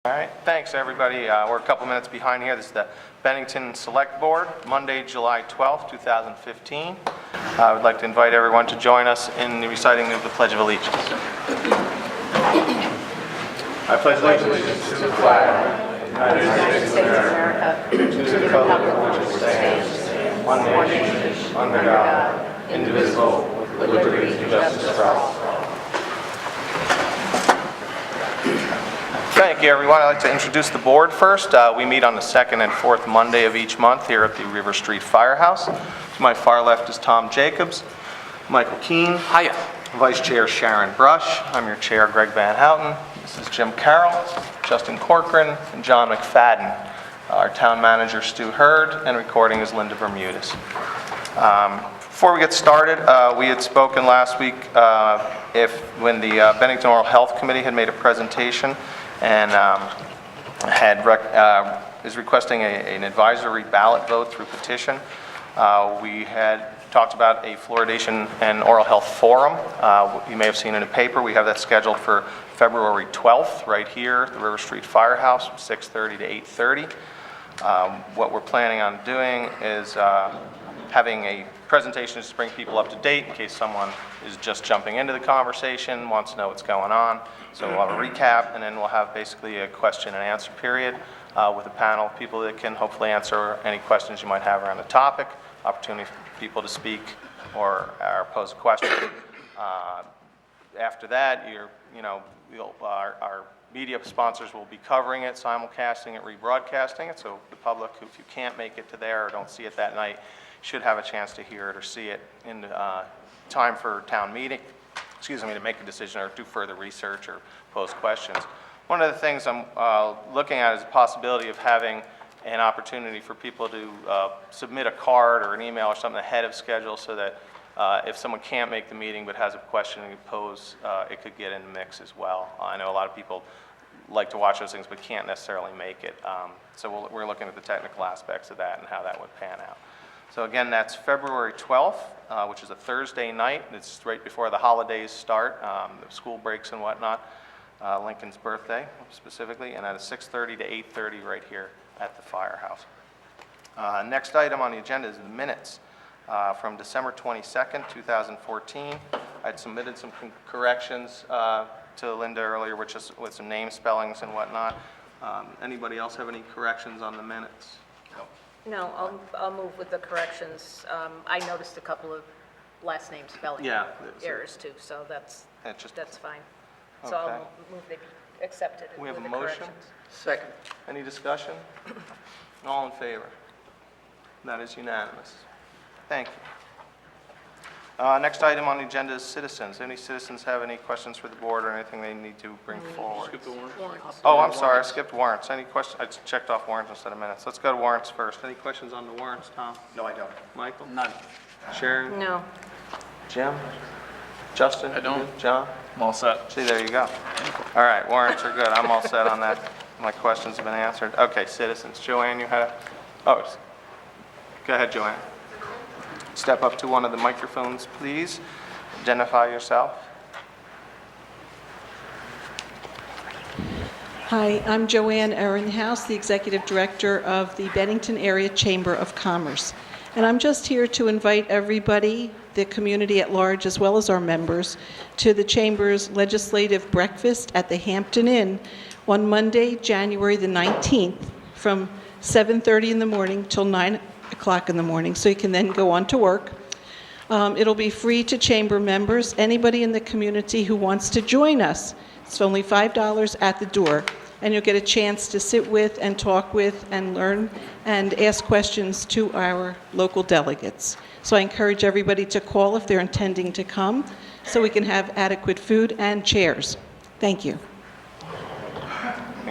All right, thanks everybody. We're a couple minutes behind here. This is the Bennington Select Board, Monday, July 12th, 2015. I would like to invite everyone to join us in the reciting of the Pledge of Allegiance. I pledge allegiance to the flag of the United States of America, to the republic which stands, one nation, under God, indivisible, with liberty and justice for all. Thank you, everyone. I'd like to introduce the board first. We meet on the second and fourth Monday of each month here at the River Street Firehouse. To my far left is Tom Jacobs, Michael Keene. Hiya. Vice Chair Sharon Brush. I'm your Chair, Greg Van Houten. This is Jim Carroll, Justin Corcoran, and John McFadden. Our Town Manager, Stu Hurd, and recording is Linda Bermudez. Before we get started, we had spoken last week when the Bennington Oral Health Committee had made a presentation and is requesting an advisory ballot vote through petition. We had talked about a fluoridation and oral health forum. You may have seen in the paper, we have that scheduled for February 12th, right here at the River Street Firehouse, from 6:30 to 8:30. What we're planning on doing is having a presentation to bring people up to date in case someone is just jumping into the conversation, wants to know what's going on. So we'll have a recap, and then we'll have basically a question and answer period with a panel of people that can hopefully answer any questions you might have around the topic, opportunity for people to speak or pose a question. After that, our media sponsors will be covering it, simulcasting it, rebroadcasting it, so the public, if you can't make it to there or don't see it that night, should have a chance to hear it or see it in time for town meeting, to make a decision or do further research or pose questions. One of the things I'm looking at is the possibility of having an opportunity for people to submit a card or an email or something ahead of schedule so that if someone can't make the meeting but has a question to pose, it could get in the mix as well. I know a lot of people like to watch those things but can't necessarily make it. So we're looking at the technical aspects of that and how that would pan out. So again, that's February 12th, which is a Thursday night. It's right before the holidays start, the school breaks and whatnot, Lincoln's birthday specifically, and that is 6:30 to 8:30 right here at the firehouse. Next item on the agenda is the minutes from December 22nd, 2014. I'd submitted some corrections to Linda earlier, which is with some name spellings and whatnot. Anybody else have any corrections on the minutes? No, I'll move with the corrections. I noticed a couple of last name spelling errors too, so that's fine. So Okay. I'll move they be accepted We have with a the motion. corrections. Second. Any discussion? All in favor? That is unanimous. Thank you. Next item on the agenda is citizens. Any citizens have any questions for the board or anything they need to bring forward? Skip the warrants. Oh, I'm sorry, I skipped warrants. Any questions? I checked off warrants instead of minutes. Let's go to warrants first. Any questions on the warrants, Tom? No, I don't. Michael? None. Sharon? No. Jim? Justin? I don't. John? I'm all set. See, there you go. All right, warrants are good. I'm all set on that. My questions have been answered. Okay, citizens. Joanne, you had go ahead, Joanne. Step up to one of the microphones, please. Identify yourself. Hi, I'm Joanne Ehrenhaus, the Executive Director of the Bennington Area Chamber of Commerce. And I'm just here to invite everybody, the community at large, as well as our members, to the Chamber's legislative breakfast at the Hampton Inn on Monday, January the 19th, from 7:30 in the morning till 9 o'clock in the morning, so you can then go on to work. It'll be free to chamber members. Anybody in the community who wants to join us, it's only $5 at the door, and you'll get a chance to sit with and talk with and learn and ask questions to our local delegates. So I encourage everybody to call if they're intending to come, so we can have adequate food and chairs. Thank you.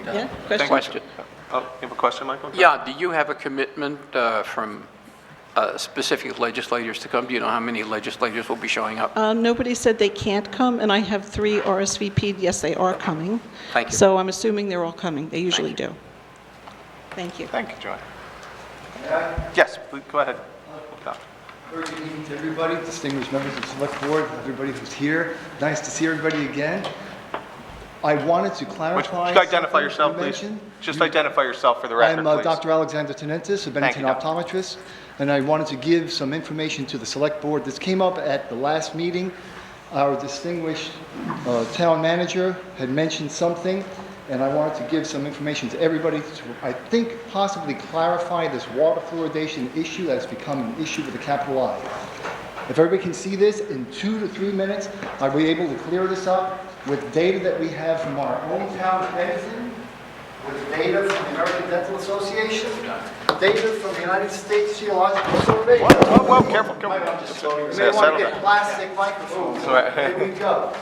Yeah, Question. Oh, you have a question, Michael? Yeah, do you have a commitment from specific legislators to come? Do you know how many legislators will be showing up? Nobody said they can't come, and I have 3 RSVP'd. Yes, they are coming. Thank you. So I'm assuming they're all coming. They usually do. Thank you. Thank you, Joanne. Yes, please, go ahead. Good evening to everybody, distinguished members of the Select Board, everybody who's here. Nice to see everybody again. I wanted to Would clarify. you identify something yourself, you please? mentioned. Just identify yourself for the record, I'm please. Dr. Alexander Tenentis, a Bennington Doc. optometrist, and I wanted to give some information to the select board. This came up at the last meeting. Our distinguished town manager had mentioned something, and I wanted to give some information to everybody to, I think, possibly clarify this water fluoridation issue that has become an issue with a capital I. If everybody can see this, in 2 to 3 minutes, I'll be able to clear this up with data that we have from our own town of Bennington, with data from the American Dental Association, data from the United States Geological Survey. Whoa, careful, You may want to settle get down. plastic microphones. Right. Here we go.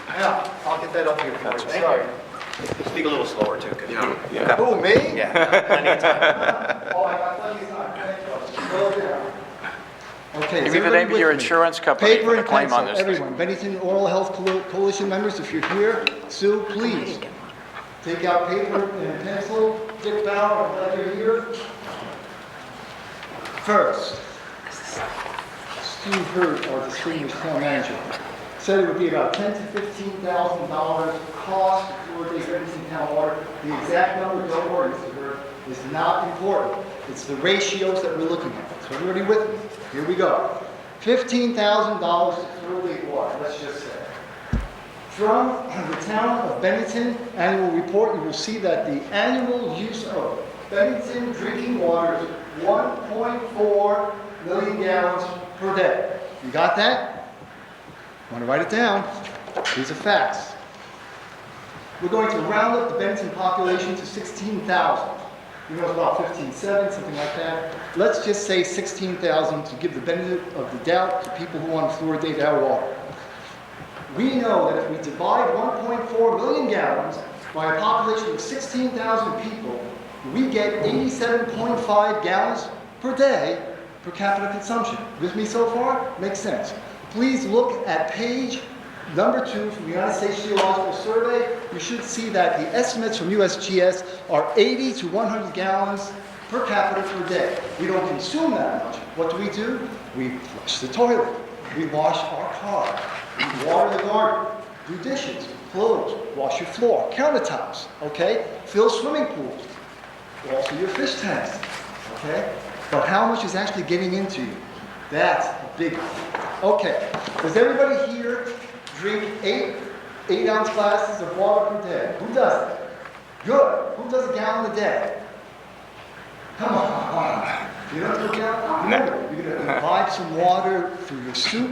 Yeah, I'll get that up here for you. Sorry. Speak a little slower too, could you? Who, me? Yeah, plenty of time. Oh, I got plenty of time. Thank you. Slow down. Okay, Give is me the everybody name of your with me? insurance company Paper for the and claim on pencil, this thing. everyone. Bennington Oral Health Coalition members, if you're here, Sue, please. Take out paper and pencil. Dick Bauer, I'm glad you're here. First, Stu Hurt, our distinguished town manager, said it would be about $10,000 to $15,000 cost for the Bennington town water. The exact number, don't worry, Mr. Hurt, is not important. It's the ratios that we're looking at. So everybody with me? Here we go. $15,000 to fluoridate water, let's just say. From the town of Bennington annual report, you will see that the annual use of Bennington drinking water is 1.4 million gallons per day. You got that? Want to write it down? These are facts. We're going to round up the Bennington population to 16,000. You know, it's about 15.7, something like that. Let's just say 16,000 to give the benefit of the doubt to people who want to fluoridate our water. We know that if we divide 1.4 million gallons by a population of 16,000 people, we get 87.5 gallons per day per capita consumption. With me so far? Makes sense. Please look at page number 2 from the United States Geological Survey. You should see that the estimates from USGS are 80 to 100 gallons per capita per day. We don't consume that much. What do? We flush the toilet. We wash our car. We water the garden. Do dishes, clothes, wash your floor, countertops, okay? Fill swimming pools. Also your fish tanks, okay? But how much is actually getting into you? That's a big one. Okay, does everybody here drink 8-ounce glasses of water per day? Who does it? Good. Who does a gallon a day? Come on. You don't do a gallon? Remember, you're going to imbibe some water through your soup,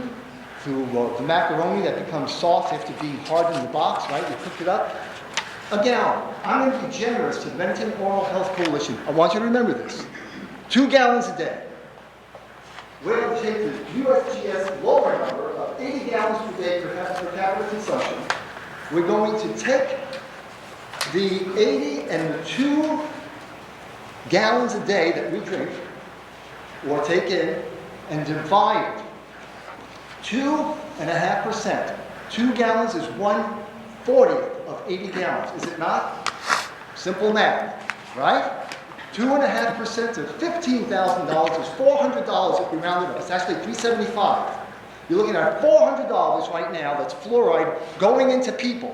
through the macaroni that becomes soft after being hard in the box, right? You cook it up. A gallon. I'm going to be generous to the Bennington Oral Health Coalition. I want you to remember this. 2 gallons a day. We're going to take the USGS lower number of 80 gallons per day per capita consumption. We're going to take the 80 and the 2 gallons a day that we drink, or take in, and divide it. 2.5%. 2 gallons is 1/40 of 80 gallons, is it not? Simple math, right? 2.5% of $15,000 is $400 if we round it up. It's actually $375. You're looking at $400 right now that's fluoride going into people.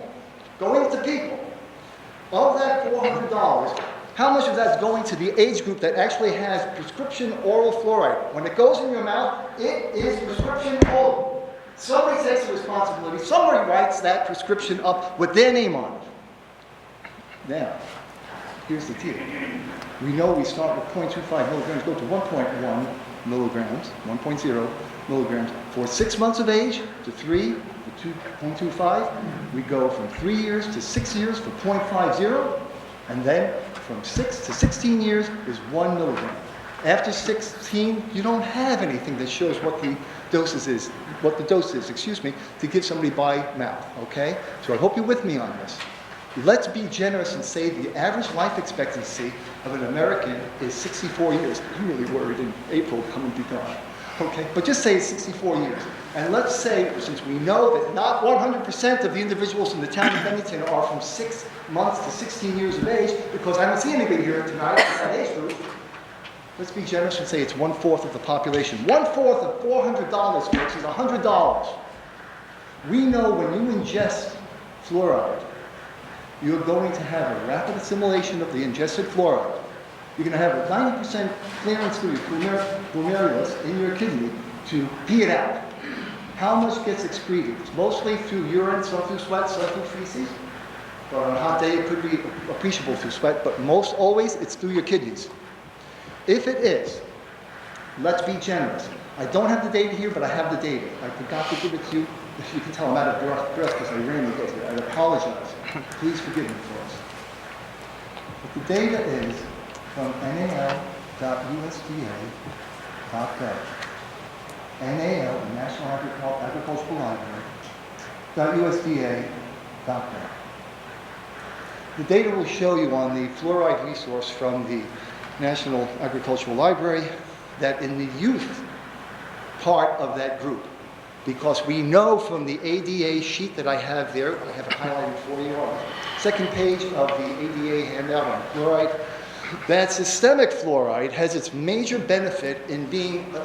Going into people. Of that $400, how much of that is going to the age group that actually has prescription oral fluoride? When it goes in your mouth, it is prescription oral. Somebody takes the responsibility. Somebody writes that prescription up with their name on it. Now, here's the deal. We know we start with 0.25 milligrams, go to 1.1 milligrams, 1.0 milligrams for 6 months of age to 3 to 2.25. We go from 3 years to 6 years for 0.50, and then from 6 to 16 years is 1 milligram. After 16, you don't have anything that shows what the dose is, to give somebody by mouth, okay? So I hope you're with me on this. Let's be generous and say the average life expectancy of an American is 64 years. I'm really worried in April coming to be gone. Okay, but just say it's 64 years. And let's say, since we know that not 100% of the individuals in the town of Bennington are from 6 months to 16 years of age, because I don't see anybody here tonight in that age group, let's be generous and say it's 1/4 of the population. 1/4 of $400, folks, is $100. We know when you ingest fluoride, you're going to have a rapid assimilation of the ingested fluoride. You're going to have a 90% clearance through your glomerulus in your kidney to pee it out. How much gets excreted? It's mostly through urine, some through sweat, some through feces. But on a hot day, it could be appreciable through sweat, but most always, it's through your kidneys. If it is, let's be generous. I don't have the data here, but I have the data. I forgot to give it to you. If you can tell, I'm out of breath because I ran to get to it. I apologize. Please forgive me for us. But the data is from nal.usda.gov. NAL, the National Agricultural Library, .usda.gov. The data will show you on the fluoride resource from the National Agricultural Library that in the youth part of that group, because we know from the ADA sheet that I have there, I have it highlighted for you on the second page of the ADA handout on fluoride, that systemic fluoride has its major benefit in being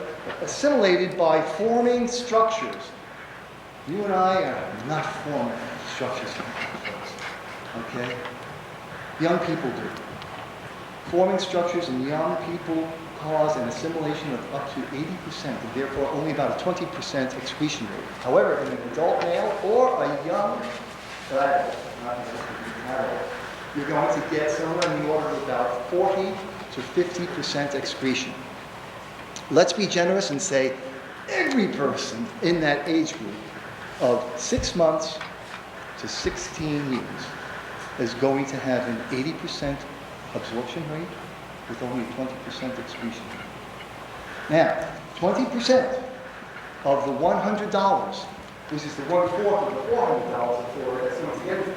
assimilated by forming structures. You and I are not forming structures, folks, okay? Young people do. Forming structures in young people cause an assimilation of up to 80%, and therefore only about a 20% excretion rate. However, in an adult male or a young adult, not necessarily an adult, you're going to get somewhere in the order of about 40 to 50% excretion. Let's be generous and say every person in that age group of 6 months to 16 years is going to have an 80% absorption rate with only a 20% excretion rate. Now, 20% of the $100, which is the 1/4 of the $400 for that's going to get it,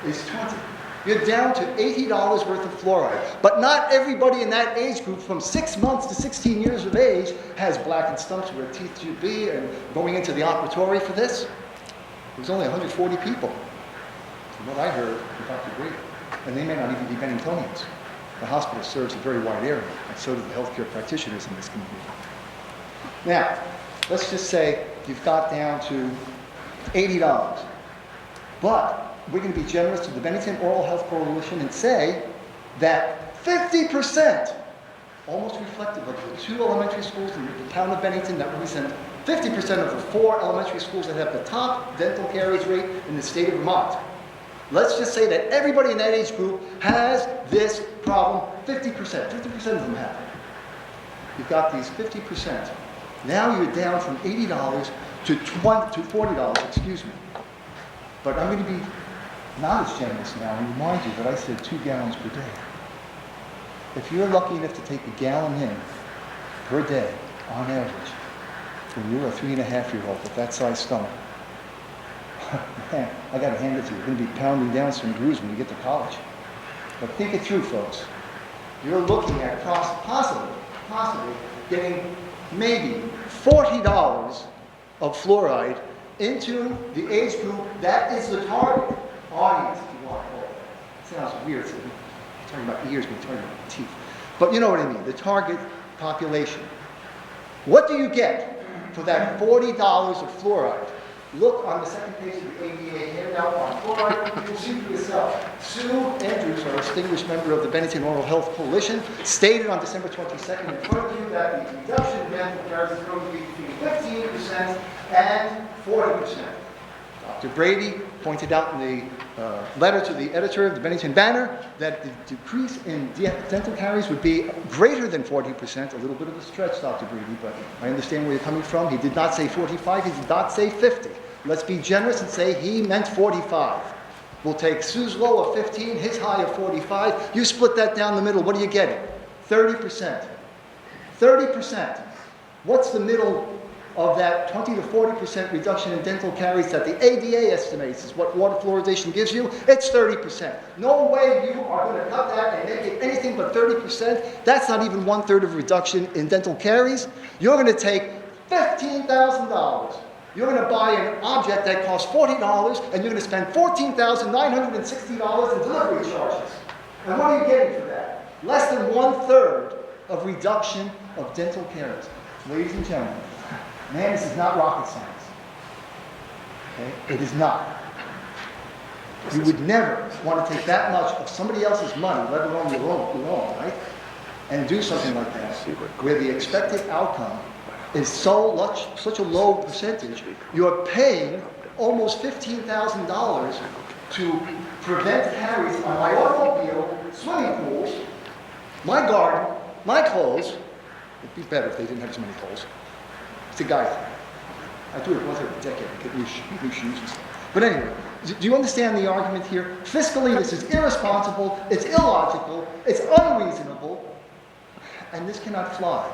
is 20. You're down to $80 worth of fluoride. But not everybody in that age group from 6 months to 16 years of age has blackened stumps where teeth should be and going into the operatory for this. It was only 140 people, from what I heard from Dr. Brady. And they may not even be Benningtonians. The hospital serves a very wide area, and so do the healthcare practitioners in this community. Now, let's just say you've got down to $80. But we're going to be generous to the Bennington Oral Health Coalition and say that 50%, almost reflective of the 2 elementary schools in the town of Bennington that represent 50% of the 4 elementary schools that have the top dental caries rate in the state of Vermont. Let's just say that everybody in that age group has this problem, 50%. 50% of them have it. You've got these 50%. Now you're down from $80 to $40, excuse me. But I'm going to be not as generous now and remind you that I said 2 gallons per day. If you're lucky enough to take a gallon in per day, on average, when you're a 3.5-year-old with that size stomach, man, I got to hand it to you. You're going to be pounding down some grooves when you get to college. But think it through, folks. You're looking at possibly getting maybe $40 of fluoride into the age group that is the target audience, if you want to call it. It sounds weird. So we're talking about ears, we're talking about teeth. But you know what I mean, the target population. What do you get for that $40 of fluoride? Look on the second page of the ADA handout on fluoride. You will see for yourself. Sue Andrews, our distinguished member of the Bennington Oral Health Coalition, stated on December 22nd in front of you that the reduction in dental caries is going to be between 15% and 40%. Dr. Brady pointed out in the letter to the editor of the Bennington Banner that the decrease in dental caries would be greater than 40%. A little bit of a stretch, Dr. Brady, but I understand where you're coming from. He did not say 45, he did not say 50. Let's be generous and say he meant 45. We'll take Sue's low of 15, his high of 45. You split that down the middle, what are you getting? 30%. 30%. What's the middle of that 20 to 40% reduction in dental caries that the ADA estimates is what water fluoridation gives you? It's 30%. No way you are going to cut that and make it anything but 30%. That's not even 1/3 of reduction in dental caries. You're going to take $15,000. You're going to buy an object that costs $40, and you're going to spend $14,960 in delivery charges. And what are you getting for that? Less than 1/3 of reduction of dental caries. Ladies and gentlemen, man, this is not rocket science. Okay? It is not. You would never want to take that much of somebody else's money, let alone your own, right? And do something like that, where the expected outcome is such a low percentage, you're paying almost $15,000 to prevent carries on my automobile, swimming pools, my garden, my clothes. It'd be better if they didn't have as many holes. It's a guy thing. I do it once every decade to get new shoes and stuff. But anyway, do you understand the argument here? Fiscally, this is irresponsible, it's illogical, it's unreasonable, and this cannot fly.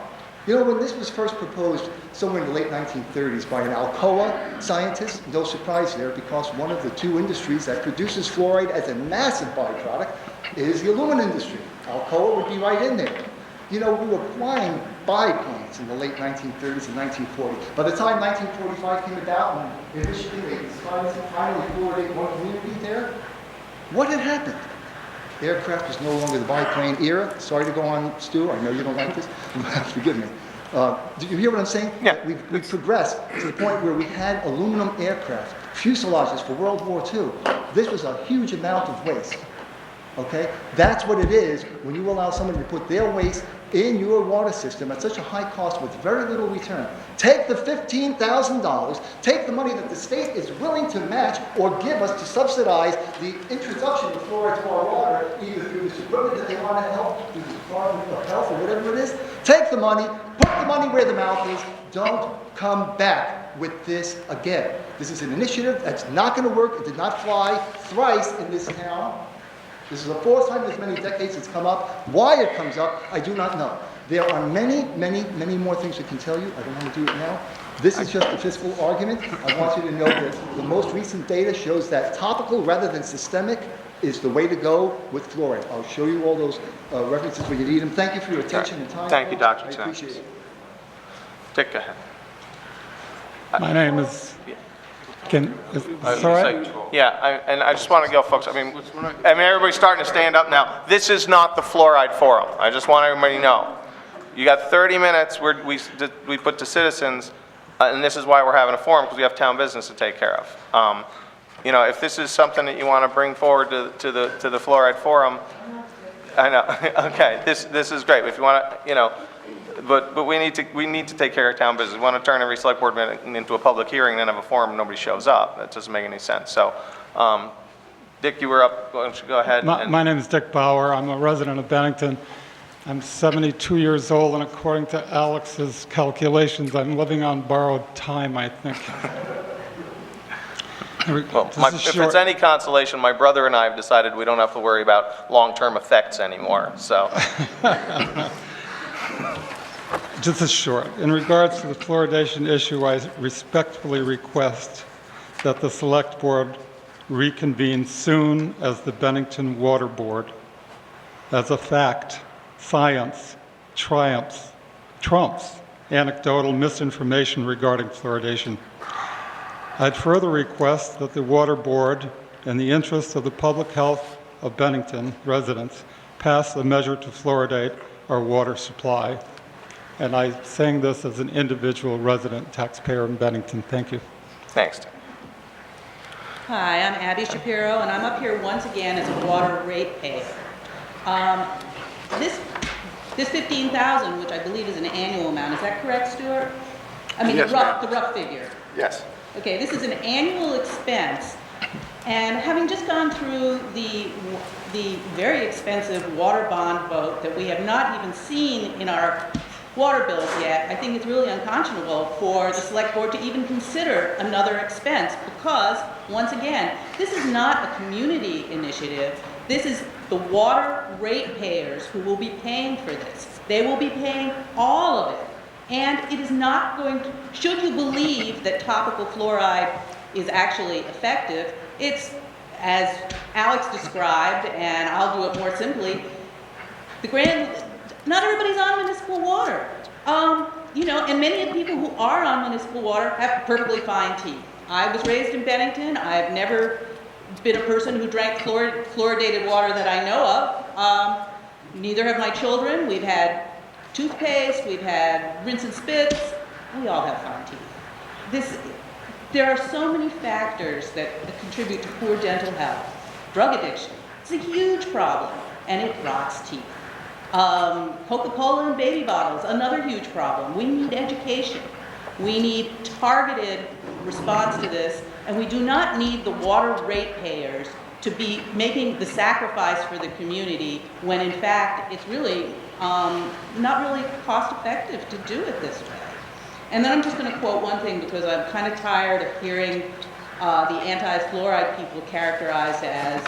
You know, when this was first proposed somewhere in the late 1930s by an Alcoa scientist, no surprise there, because one of the two industries that produces fluoride as a massive byproduct is the aluminum industry. Alcoa would be right in there. You know, we were flying biplanes in the late 1930s and 1940s. By the time 1945 came about, and in Michigan they decided to finally fluoridate one community there, what had happened? Aircraft was no longer the biplane era. Sorry to go on, Stu, I know you don't like this. Forgive me. Do you hear what I'm saying? Yeah. We've progressed to the point where we had aluminum aircraft, fuselages for World War II. This was a huge amount of waste. Okay? That's what it is when you allow somebody to put their waste in your water system at such a high cost with very little return. Take the $15,000, take the money that the state is willing to match or give us to subsidize the introduction of fluoride to our water, either through this equipment that they want to help, through the Department of Health or whatever it is. Take the money, put the money where the mouth is. Don't come back with this again. This is an initiative that's not going to work. It did not fly thrice in this town. This is the fourth time in as many decades it's come up. Why it comes up, I do not know. There are many, many, many more things we can tell you. I don't want to do it now. This is just a fiscal argument. I want you to know that the most recent data shows that topical rather than systemic is the way to go with fluoride. I'll show you all those references when you need them. Thank you for your attention and time. Thank you, folks. Dr. I Chen. appreciate it. Dick, go ahead. My name is, And I just want to go, folks, I mean, everybody's starting to stand up now. This is not the fluoride forum. I just want everybody to know. You got 30 minutes where we put to citizens, and this is why we're having a forum, because we have town business to take care of. You know, if this is something that you want to bring forward to the fluoride forum, I know, okay, this is great. If you want to, you know, but we need to take care of town business. We want to turn every select board meeting into a public hearing and then have a forum and nobody shows up. That doesn't make any sense. So, Dick, you were up. Why don't you go ahead? my name is Dick Bauer. I'm a resident of Bennington. I'm 72 years old, and according to Alex's calculations, I'm living on borrowed time, I think. Well, if it's any consolation, my brother and I have decided we don't have to worry about long-term effects anymore. So. Just as short. In regards to the fluoridation issue, I respectfully request that the Select Board reconvene soon as the Bennington Water Board. As a fact, science trumps anecdotal misinformation regarding fluoridation. I'd further request that the Water Board, in the interest of the public health of Bennington residents, pass a measure to fluoridate our water supply. And I'm saying this as an individual resident taxpayer in Bennington. Thank you. Thanks. Hi, I'm Abby Shapiro, and I'm up here once again as a water ratepayer. This $15,000, which I believe is an annual amount, is that correct, Stuart? I mean, Yes, the rough figure. Yes. Okay, this is an annual expense, and having just gone through the very expensive water bond vote that we have not even seen in our water bills yet, I think it's really unconscionable for the Select Board to even consider another expense because, once again, this is not a community initiative. This is the water ratepayers who will be paying for this. They will be paying all of it. And it is not going to, should you believe that topical fluoride is actually effective, it's, as Alex described, and I'll do it more simply, not everybody's on municipal water. You know, and many of the people who are on municipal water have perfectly fine teeth. I was raised in Bennington. I've never been a person who drank fluoridated water that I know of. Neither have my children. We've had toothpaste, we've had rinse and spits. We all have fine teeth. There are so many factors that contribute to poor dental health. Drug addiction. It's a huge problem, and it rots teeth. Coca-Cola and baby bottles, another huge problem. We need education. We need targeted response to this, and we do not need the water ratepayers to be making the sacrifice for the community when in fact it's really not really cost effective to do it this way. And then I'm just going to quote one thing because I'm kind of tired of hearing the anti-fluoride people characterized as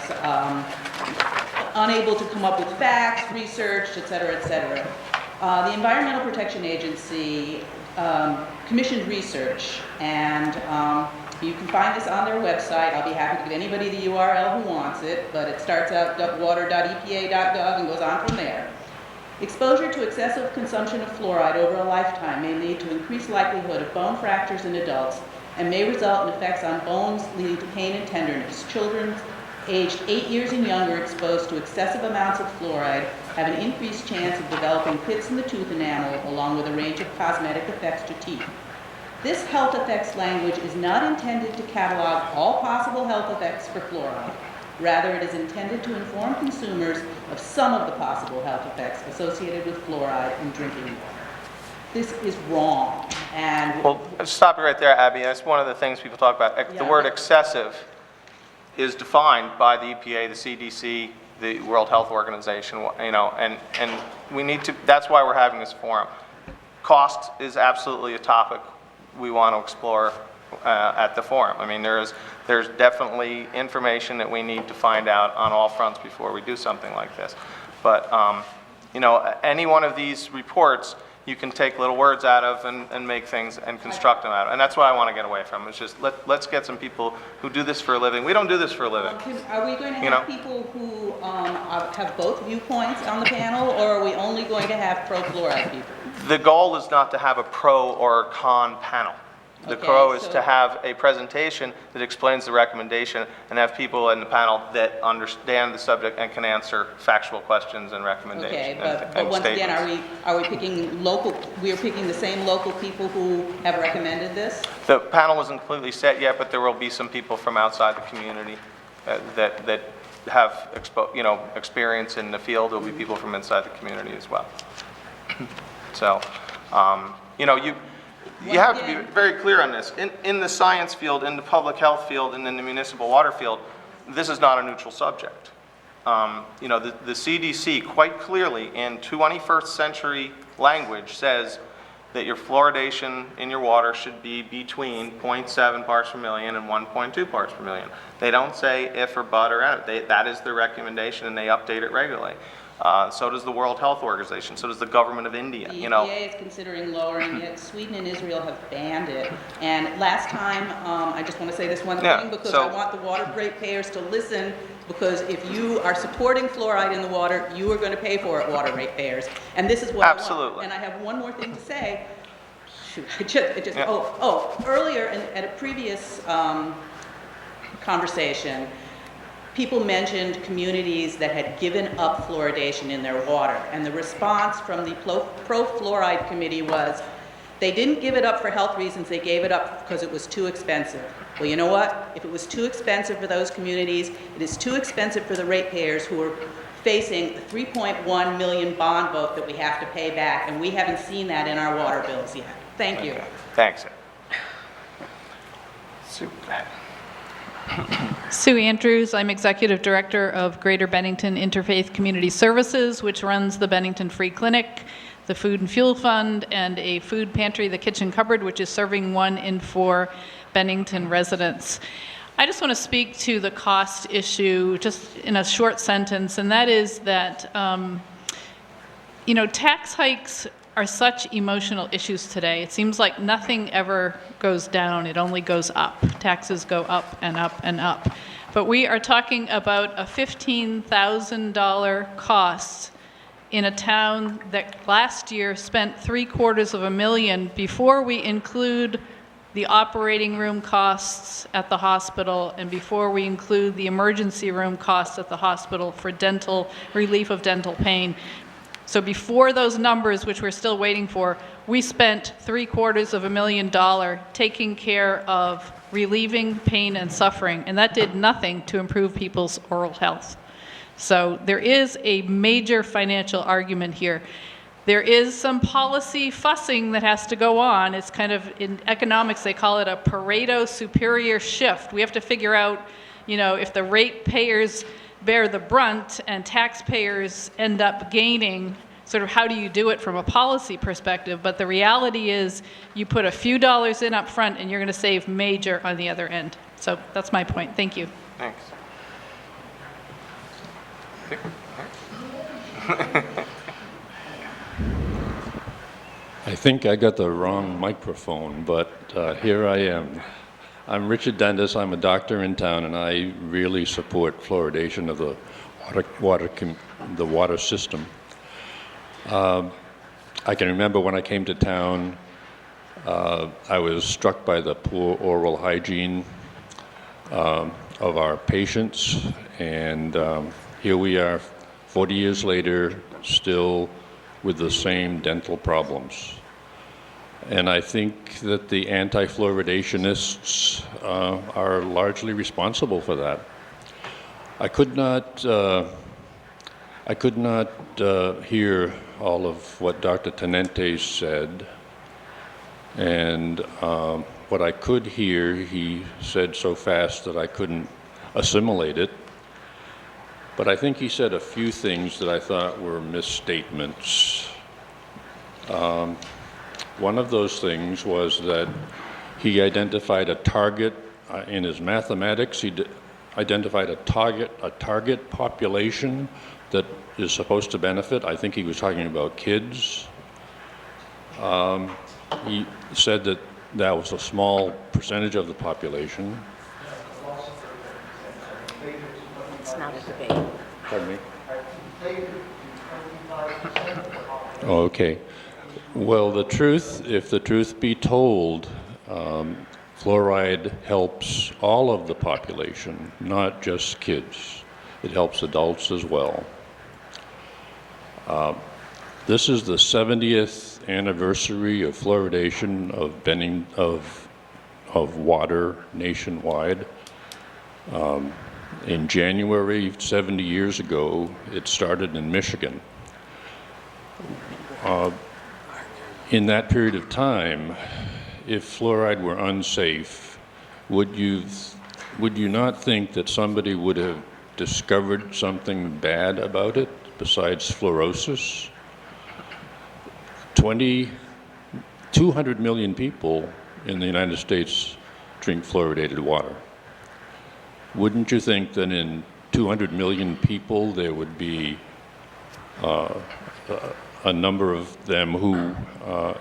unable to come up with facts, research, et cetera, et cetera. The Environmental Protection Agency commissioned research, and you can find this on their website. I'll be happy to give anybody the URL who wants it, but it starts out water.epa.gov and goes on from there. Exposure to excessive consumption of fluoride over a lifetime may lead to increased likelihood of bone fractures in adults and may result in effects on bones leading to pain and tenderness. Children aged 8 years and younger exposed to excessive amounts of fluoride have an increased chance of developing pits in the tooth enamel along with a range of cosmetic effects to teeth. This health effects language is not intended to catalog all possible health effects for fluoride. Rather, it is intended to inform consumers of some of the possible health effects associated with fluoride in drinking water. This is wrong, and... Well, stop you right there, Abby. That's one of the things people talk about. The word excessive is defined by the EPA, the CDC, the World Health Organization, you know, and we need to, that's why we're having this forum. Cost is absolutely a topic we want to explore at the forum. I mean, there's definitely information that we need to find out on all fronts before we do something like this. But, you know, any one of these reports, you can take little words out of and make things and construct them out of. And that's what I want to get away from. It's just, let's get some people who do this for a living. We don't do this for a living. Are we going to have people who have both viewpoints on the panel, or are we only going to have pro-fluoride people? The goal is not to have a pro or con panel. The goal is to have a presentation that explains the recommendation and have people in the panel that understand the subject and can answer factual questions and recommendations. Okay, but once again, are we picking local? We are picking the same local people who have recommended this. The panel isn't completely set yet, but there will be some people from outside the community that have experience in the field. There will be people from inside the community as well. So, you have to be very clear on this. In the science field, in the public health field, and in the municipal water field, this is not a neutral subject. The CDC quite clearly in 21st century language says that your fluoridation in your water should be between 0.7 parts per million and 1.2 parts per million. They don't say if or but or and. That is their recommendation, and they update it regularly. So does the World Health Organization. So does the government of India. The EPA is considering lowering it. Sweden and Israel have banned it. And last time, I just want to say this one thing because I want the water ratepayers to listen, because if you are supporting fluoride in the water, you are going to pay for it, water ratepayers. And this is what Absolutely. I want. And I have one more thing to say. Shoot, earlier at a previous conversation, people mentioned communities that had given up fluoridation in their water, and the response from the pro-fluoride committee was they didn't give it up for health reasons, they gave it up because it was too expensive. Well, you know what? If it was too expensive for those communities, it is too expensive for the ratepayers who are facing a $3.1 million bond vote that we have to pay back, and we haven't seen that in our water bills yet. Thank you. Thanks. Sue Andrews, I'm Executive Director of Greater Bennington Interfaith Community Services, which runs the Bennington Free Clinic, the Food and Fuel Fund, and a food pantry, the Kitchen Cupboard, which is serving 1 in 4 Bennington residents. I just want to speak to the cost issue just in a short sentence, and that is that, tax hikes are such emotional issues today. It seems like nothing ever goes down, it only goes up. Taxes go up and up and up. But we are talking about a $15,000 cost in a town that last year spent $750,000 before we include the operating room costs at the hospital and before we include the emergency room costs at the hospital for dental relief of dental pain. So before those numbers, which we're still waiting for, we spent $750,000 taking care of relieving pain and suffering, and that did nothing to improve people's oral health. So there is a major financial argument here. There is some policy fussing that has to go on. It's kind of, in economics, they call it a Pareto superior shift. We have to figure out, if the ratepayers bear the brunt and taxpayers end up gaining, sort of how do you do it from a policy perspective? But the reality is you put a few dollars in up front and you're going to save major on the other end. So that's my point. Thank you. Thanks. I think I got the wrong microphone, but here I am. I'm Richard Dennis. I'm a doctor in town, and I really support fluoridation of the water system. I can remember when I came to town, I was struck by the poor oral hygiene of our patients, and here we are 40 years later, still with the same dental problems. And I think that the anti-fluoridationists are largely responsible for that. I could not hear all of what Dr. Tenente said, and what I could hear, he said so fast that I couldn't assimilate it. But I think he said a few things that I thought were misstatements. One of those things was that he identified a target in his mathematics. He identified a target population that is supposed to benefit. I think he was talking about kids. He said that that was a small percentage of the population. It's not a debate. Pardon me? Oh, okay. Well, if the truth be told, fluoride helps all of the population, not just kids. It helps adults as well. This is the 70th anniversary of fluoridation of water nationwide. In January, 70 years ago, it started in Michigan. In that period of time, if fluoride were unsafe, would you not think that somebody would have discovered something bad about it besides fluorosis? 200 million people in the United States drink fluoridated water. Wouldn't you think that in 200 million people there would be a number of them who,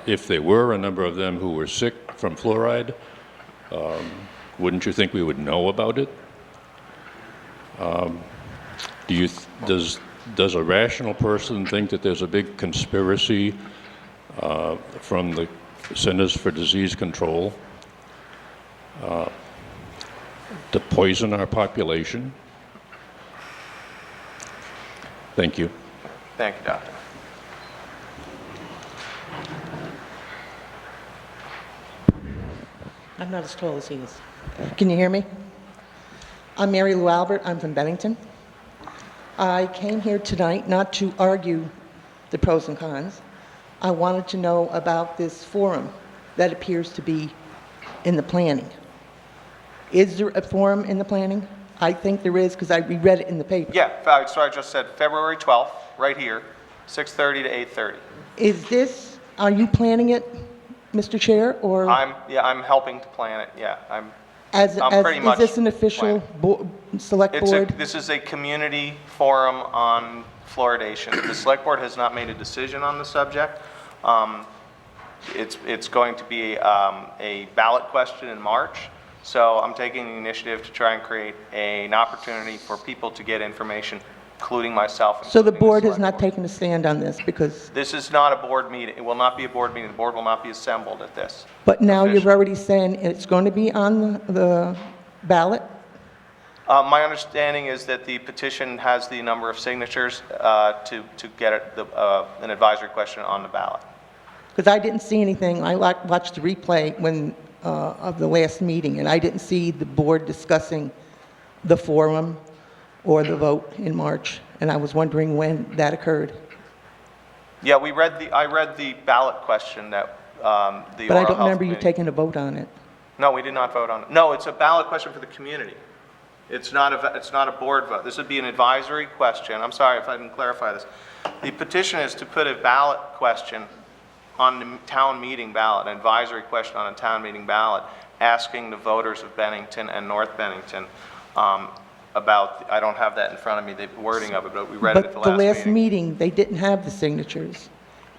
if there were a number of them who were sick from fluoride, wouldn't you think we would know about it? Does a rational person think that there's a big conspiracy from the Centers for Disease Control to poison our population? Thank you. Thank you, Doctor. I'm not as tall as he is. Can you hear me? I'm Mary Lou Albert. I'm from Bennington. I came here tonight not to argue the pros and cons. I wanted to know about this forum that appears to be in the planning. Is there a forum in the planning? I think there is because I reread it in the paper. Yeah, so I just said February 12th, right here, 6:30 to 8:30. Is this, are you planning it, Mr. Chair, or? I'm helping to plan it, yeah. I'm pretty Is much this an official select board? This is a community forum on fluoridation. The select board has not made a decision on the subject. It's going to be a ballot question in March. So I'm taking the initiative to try and create an opportunity for people to get information, including myself. So the board has not taken a stand on this because... This is not a board meeting. It will not be a board meeting. The board will not be assembled at this. But now you've already said it's going to be on the ballot? My understanding is that the petition has the number of signatures to get an advisory question on the ballot. Because I didn't see anything. I watched the replay when of the last meeting, and I didn't see the board discussing the forum or the vote in March, and I was wondering when that occurred. Yeah, I read the ballot question that the But I Oral don't Health remember you Committee- taking a vote on it. No, we did not vote on it. No, it's a ballot question for the community. It's not a board vote. This would be an advisory question. I'm sorry if I didn't clarify this. The petition is to put a ballot question on the town meeting ballot, an advisory question on a town meeting ballot, asking the voters of Bennington and North Bennington about, I don't have that in front of me, the wording of it, but we read it at the But the last last meeting. meeting, they didn't have the signatures.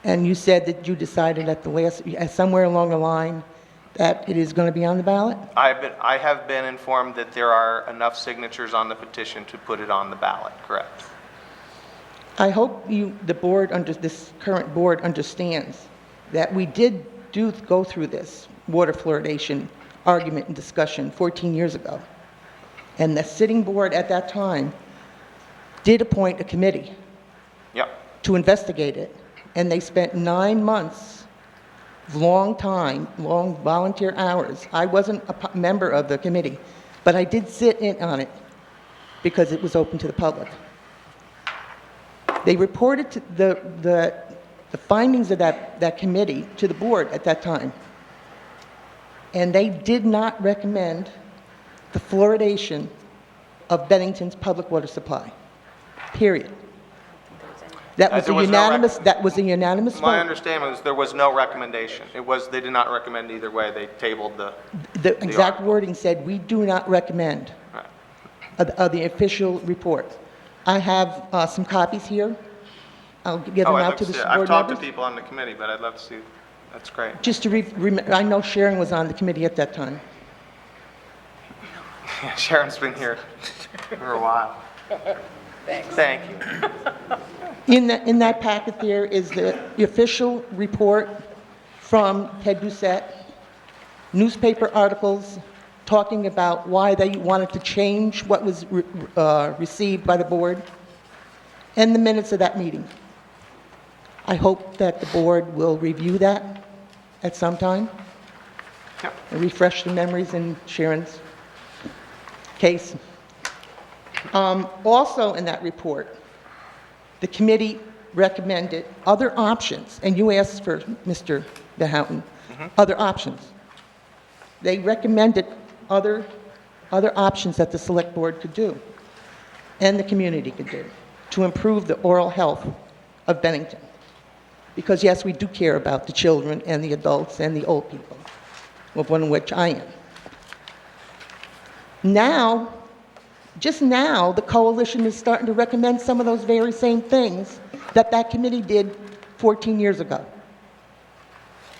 And you said that you decided at the last, somewhere along the line, that it is going to be on the ballot? I have been informed that there are enough signatures on the petition to put it on the ballot, correct? I hope the board, this current board understands that we did go through this water fluoridation argument and discussion 14 years ago. And the sitting board at that time did appoint a committee Yep. to investigate it. And they spent 9 months, long time, long volunteer hours. I wasn't a member of the committee, but I did sit in on it because it was open to the public. They reported to the findings of that committee to the board at that time. And they did not recommend the fluoridation of Bennington's public water supply, period. That was a There was no unanimous, that was a unanimous My vote. understanding was there was no recommendation. They did not recommend either way. They tabled the, The exact article. wording said, "We do not recommend," Right. of the official report. I have some copies here. I'll give them I'd out love to to the see it. board I've talked to members. people on the committee, but I'd love to see, that's great. Just to, I know Sharon was on the committee at that time. Sharon's been here for a while. Thank you. In that packet there is the official report from Ted Doucette, newspaper articles talking about why they wanted to change what was received by the board, and the minutes of that meeting. I hope that the board will review that at some time Yep. and refresh the memories in Sharon's case. Also in that report, the committee recommended other options, and you asked for, Mr. DeHoughton, other options. They recommended other options that the select board could do and the community could do to improve the oral health of Bennington. Because yes, we do care about the children and the adults and the old people, of one of which I am. Now, just now, the coalition is starting to recommend some of those very same things that committee did 14 years ago.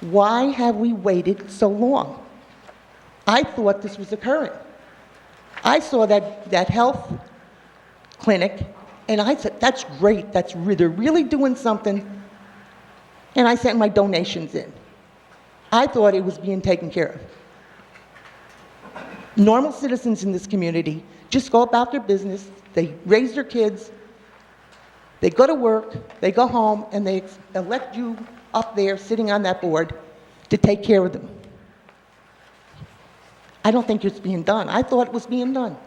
Why have we waited so long? I thought this was occurring. I saw that health clinic, and I said, that's great, they're really doing something, and I sent my donations in. I thought it was being taken care of. Normal citizens in this community just go about their business, they raise their kids, they go to work, they go home, and they elect you up there sitting on that board to take care of them. I don't think it's being done. I thought it was being done.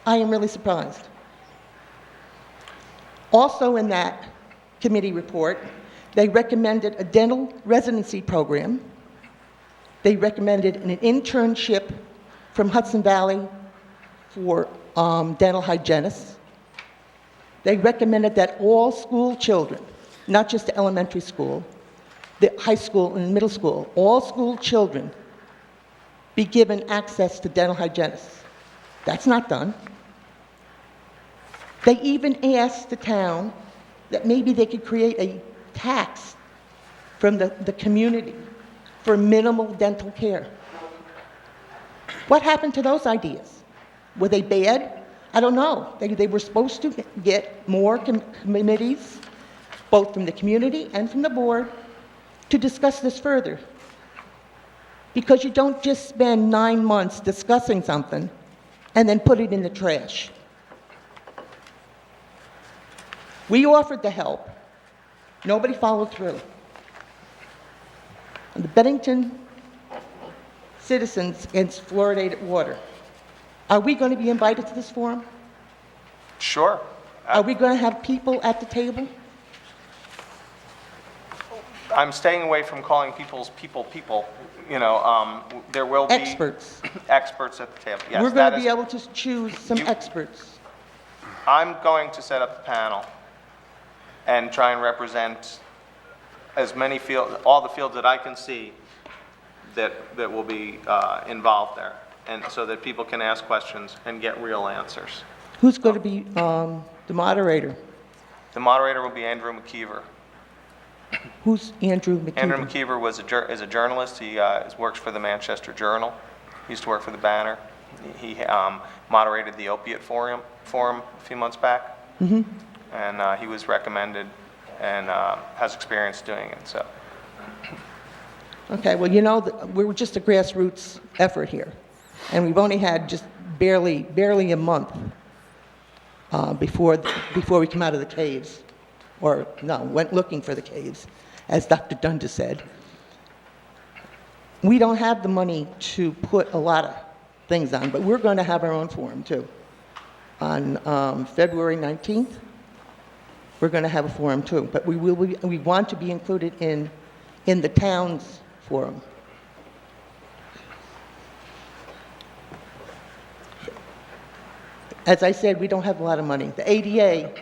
I am really surprised. Also in that committee report, they recommended a dental residency program. They recommended an internship from Hudson Valley for dental hygienists. They recommended that all school children, not just the elementary school, the high school and middle school, all school children be given access to dental hygienists. That's not done. They even asked the town that maybe they could create a tax from the community for minimal dental care. What happened to those ideas? Were they bad? I don't know. They were supposed to get more committees, both from the community and from the board, to discuss this further. Because you don't just spend 9 months discussing something and then put it in the trash. We offered the help. Nobody followed through. And the Bennington citizens against fluoridated water. Are we going to be invited to this forum? Sure. Are we going to have people at the table? I'm staying away from calling people. You know, there will be. Experts. Experts at the table, yes. We're going that to be is- able to choose some experts. I'm going to set up the panel and try and represent as many all the fields that I can see that will be involved there, and so that people can ask questions and get real answers. Who's going to be the moderator? The moderator will be Andrew McKeever. Who's Andrew McKeever? Andrew McKeever is a journalist. He works for the Manchester Journal. He used to work for the Banner. He moderated the Opiate Forum a few months back, and he was recommended and has experience doing it. So, Okay, well, you know, we're just a grassroots effort here, and we've only had just barely a month before we come out of the caves, or no, went looking for the caves, as Dr. Dundas said. We don't have the money to put a lot of things on, but we're going to have our own forum too. On February 19th, we're going to have a forum too, but we want to be included in the town's forum. As I said, we don't have a lot of money. The ADA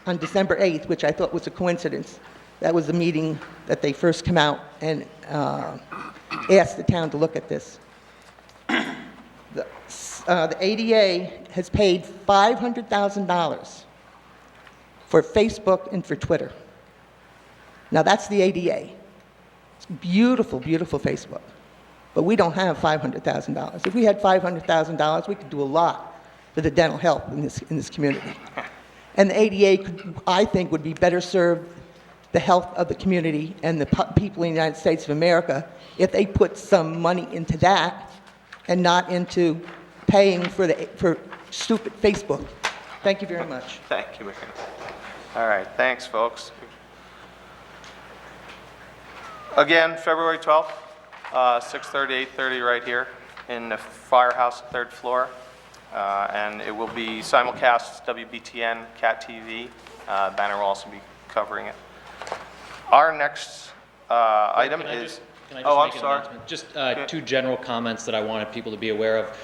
on December 8th, which I thought was a coincidence, that was the meeting that they first come out and asked the town to look at this. The ADA has paid $500,000 for Facebook and for Twitter. Now that's the ADA. It's beautiful, beautiful Facebook. But we don't have $500,000. If we had $500,000, we could do a lot for the dental health in this community. And the ADA, I think, would be better served the health of the community and the people in the United States of America if they put some money into that and not into paying for stupid Facebook. Thank you very much. thank you, Mary. All right, thanks, folks. Again, February 12th, 6:30, 8:30, right here in the firehouse, 3rd floor. And it will be simulcast WBTN, Cat TV. Banner will also be covering it. Our next item is... Can I just Oh, make I'm an sorry. announcement? Just two general comments that I wanted people to be aware of.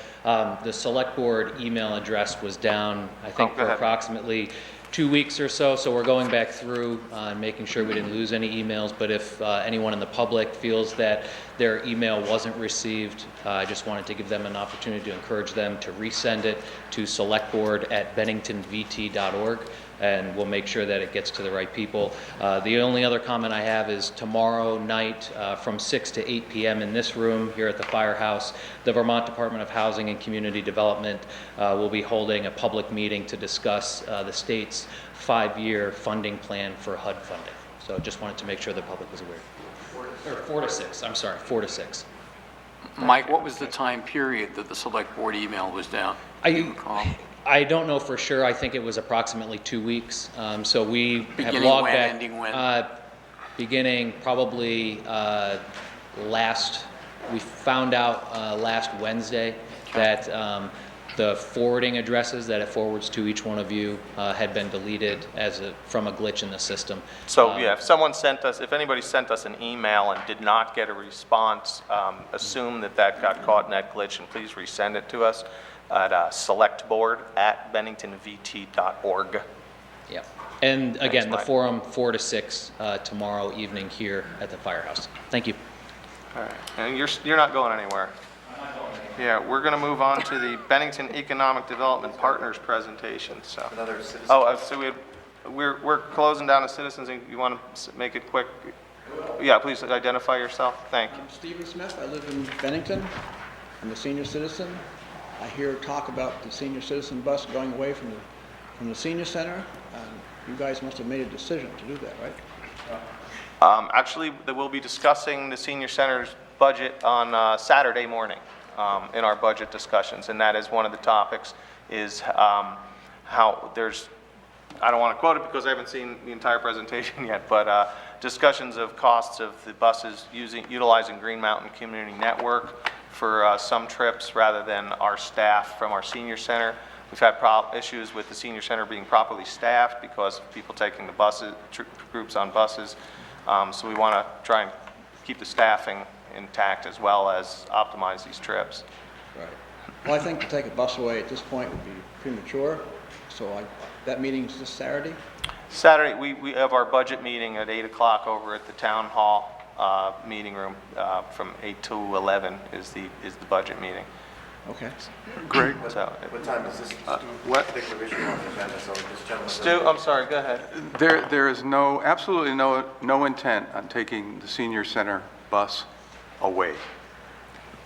The select board email address was down, I think, go for ahead. approximately 2 weeks or so, so we're going back through and making sure we didn't lose any emails, but if anyone in the public feels that their email wasn't received, I just wanted to give them an opportunity to encourage them to resend it to selectboard@benningtonvt.org, and we'll make sure that it gets to the right people. The only other comment I have is tomorrow night from 6 to 8 p.m. in this room here at the firehouse, the Vermont Department of Housing and Community Development will be holding a public meeting to discuss the state's 5-year funding plan for HUD funding. So just wanted to make sure the public was aware. 4 to 6, I'm sorry, 4 to 6. Mike, what was the time period that the select board email was down? Do you recall? I don't know for sure. I think it was approximately 2 weeks. So we have Beginning logged when, back. ending when? Beginning probably we found out last Wednesday that the forwarding addresses that it forwards to each one of you had been deleted from a glitch in the system. So, yeah, if anybody sent us an email and did not get a response, assume that got caught in that glitch, and please resend it to us at selectboard@benningtonvt.org. Yeah. And again, the Mike. forum 4 to 6 tomorrow evening here at the firehouse. Thank you. All right, and you're not going anywhere. Yeah, we're going to move on to the Bennington Economic Development Partners presentation, so. Another citizen. Oh, so we're closing down the citizens, and you want to make it quick? Yeah, please identify yourself. Thank you. I'm Stephen Smith. I live in Bennington. I'm a senior citizen. I hear talk about the senior citizen bus going away from the senior center. You guys must have made a decision to do that, right? Actually, we'll be discussing the senior center's budget on Saturday morning in our budget discussions, and that is one of the topics, is how there's, I don't want to quote it because I haven't seen the entire presentation yet, but discussions of costs of the buses utilizing Green Mountain Community Network for some trips rather than our staff from our senior center. We've had issues with the senior center being properly staffed because of people taking the buses, groups on buses. So we want to try and keep the staffing intact as well as optimize these trips. Right. Well, I think to take a bus away at this point would be premature, so that meeting's this Saturday? Saturday, we have our budget meeting at 8 o'clock over at the town hall meeting room. From 8 to 11 is the budget meeting. Okay. Great. So, What time is this? What? Particular issue on the agenda, so this gentleman. Stu, I'm sorry, go ahead. There is absolutely no intent on taking the senior center bus away.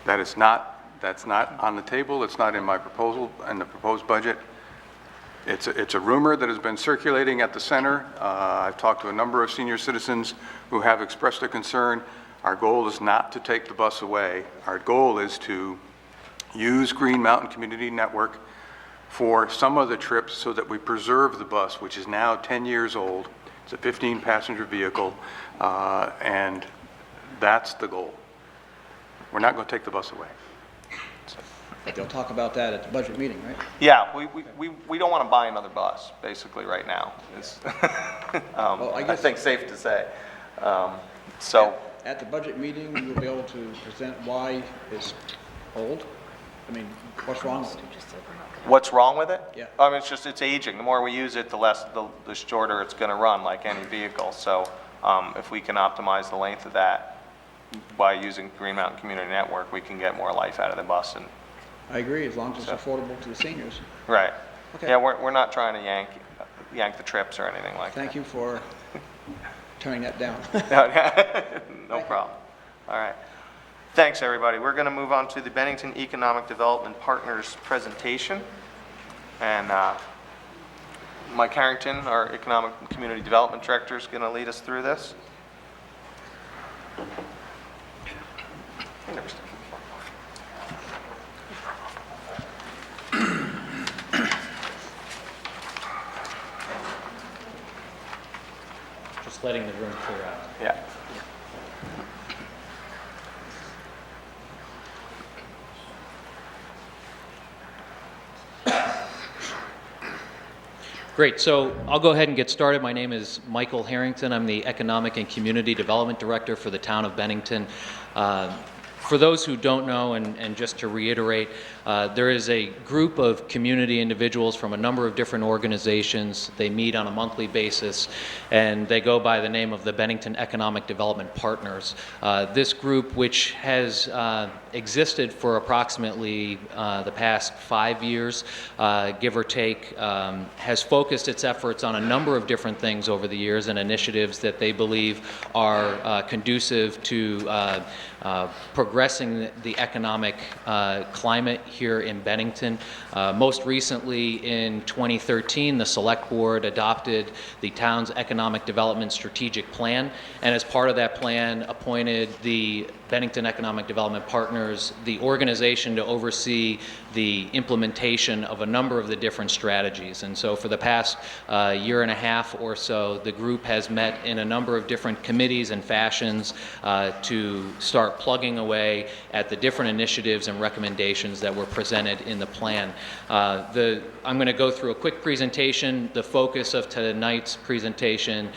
That's not on the table. It's not in my proposal, in the proposed budget. It's a rumor that has been circulating at the center. I've talked to a number of senior citizens who have expressed a concern. Our goal is not to take the bus away. Our goal is to use Green Mountain Community Network for some of the trips so that we preserve the bus, which is now 10 years old. It's a 15-passenger vehicle, and that's the goal. We're not going to take the bus away. But they'll talk about that at the budget meeting, right? Yeah, we don't want to buy another bus, basically, right now. It's Well, I think safe to say. So At the budget meeting, you'll be able to present why it's old? I mean, what's wrong with it? what's wrong with it? Yeah. I mean, it's aging. The more we use it, the shorter it's going to run, like any vehicle. So if we can optimize the length of that by using Green Mountain Community Network, we can get more life out of the bus. And I agree, as long as it's affordable to the seniors. right. Okay. Yeah, we're not trying to yank the trips or anything like Thank you for turning that down. that. No problem. All right. Thanks, everybody. We're going to move on to the Bennington Economic Development Partners presentation. And Mike Harrington, our Economic and Community Development Director, is going to lead us through this. Just letting the room clear out. Yeah. Great, so I'll go ahead and get started. My name is Michael Harrington. I'm the Economic and Community Development Director for the town of Bennington. For those who don't know, and just to reiterate, there is a group of community individuals from a number of different organizations. They meet on a monthly basis, and they go by the name of the Bennington Economic Development Partners. This group, which has existed for approximately the past 5 years, give or take, has focused its efforts on a number of different things over the years and initiatives that they believe are conducive to progressing the economic climate here in Bennington. Most recently in 2013, the Select Board adopted the town's Economic Development Strategic Plan, and as part of that plan appointed the Bennington Economic Development Partners, the organization to oversee the implementation of a number of the different strategies. And so for the past year and a half or so, the group has met in a number of different committees and fashions to start plugging away at the different initiatives and recommendations that were presented in the plan. I'm going to go through a quick presentation. The focus of tonight's presentation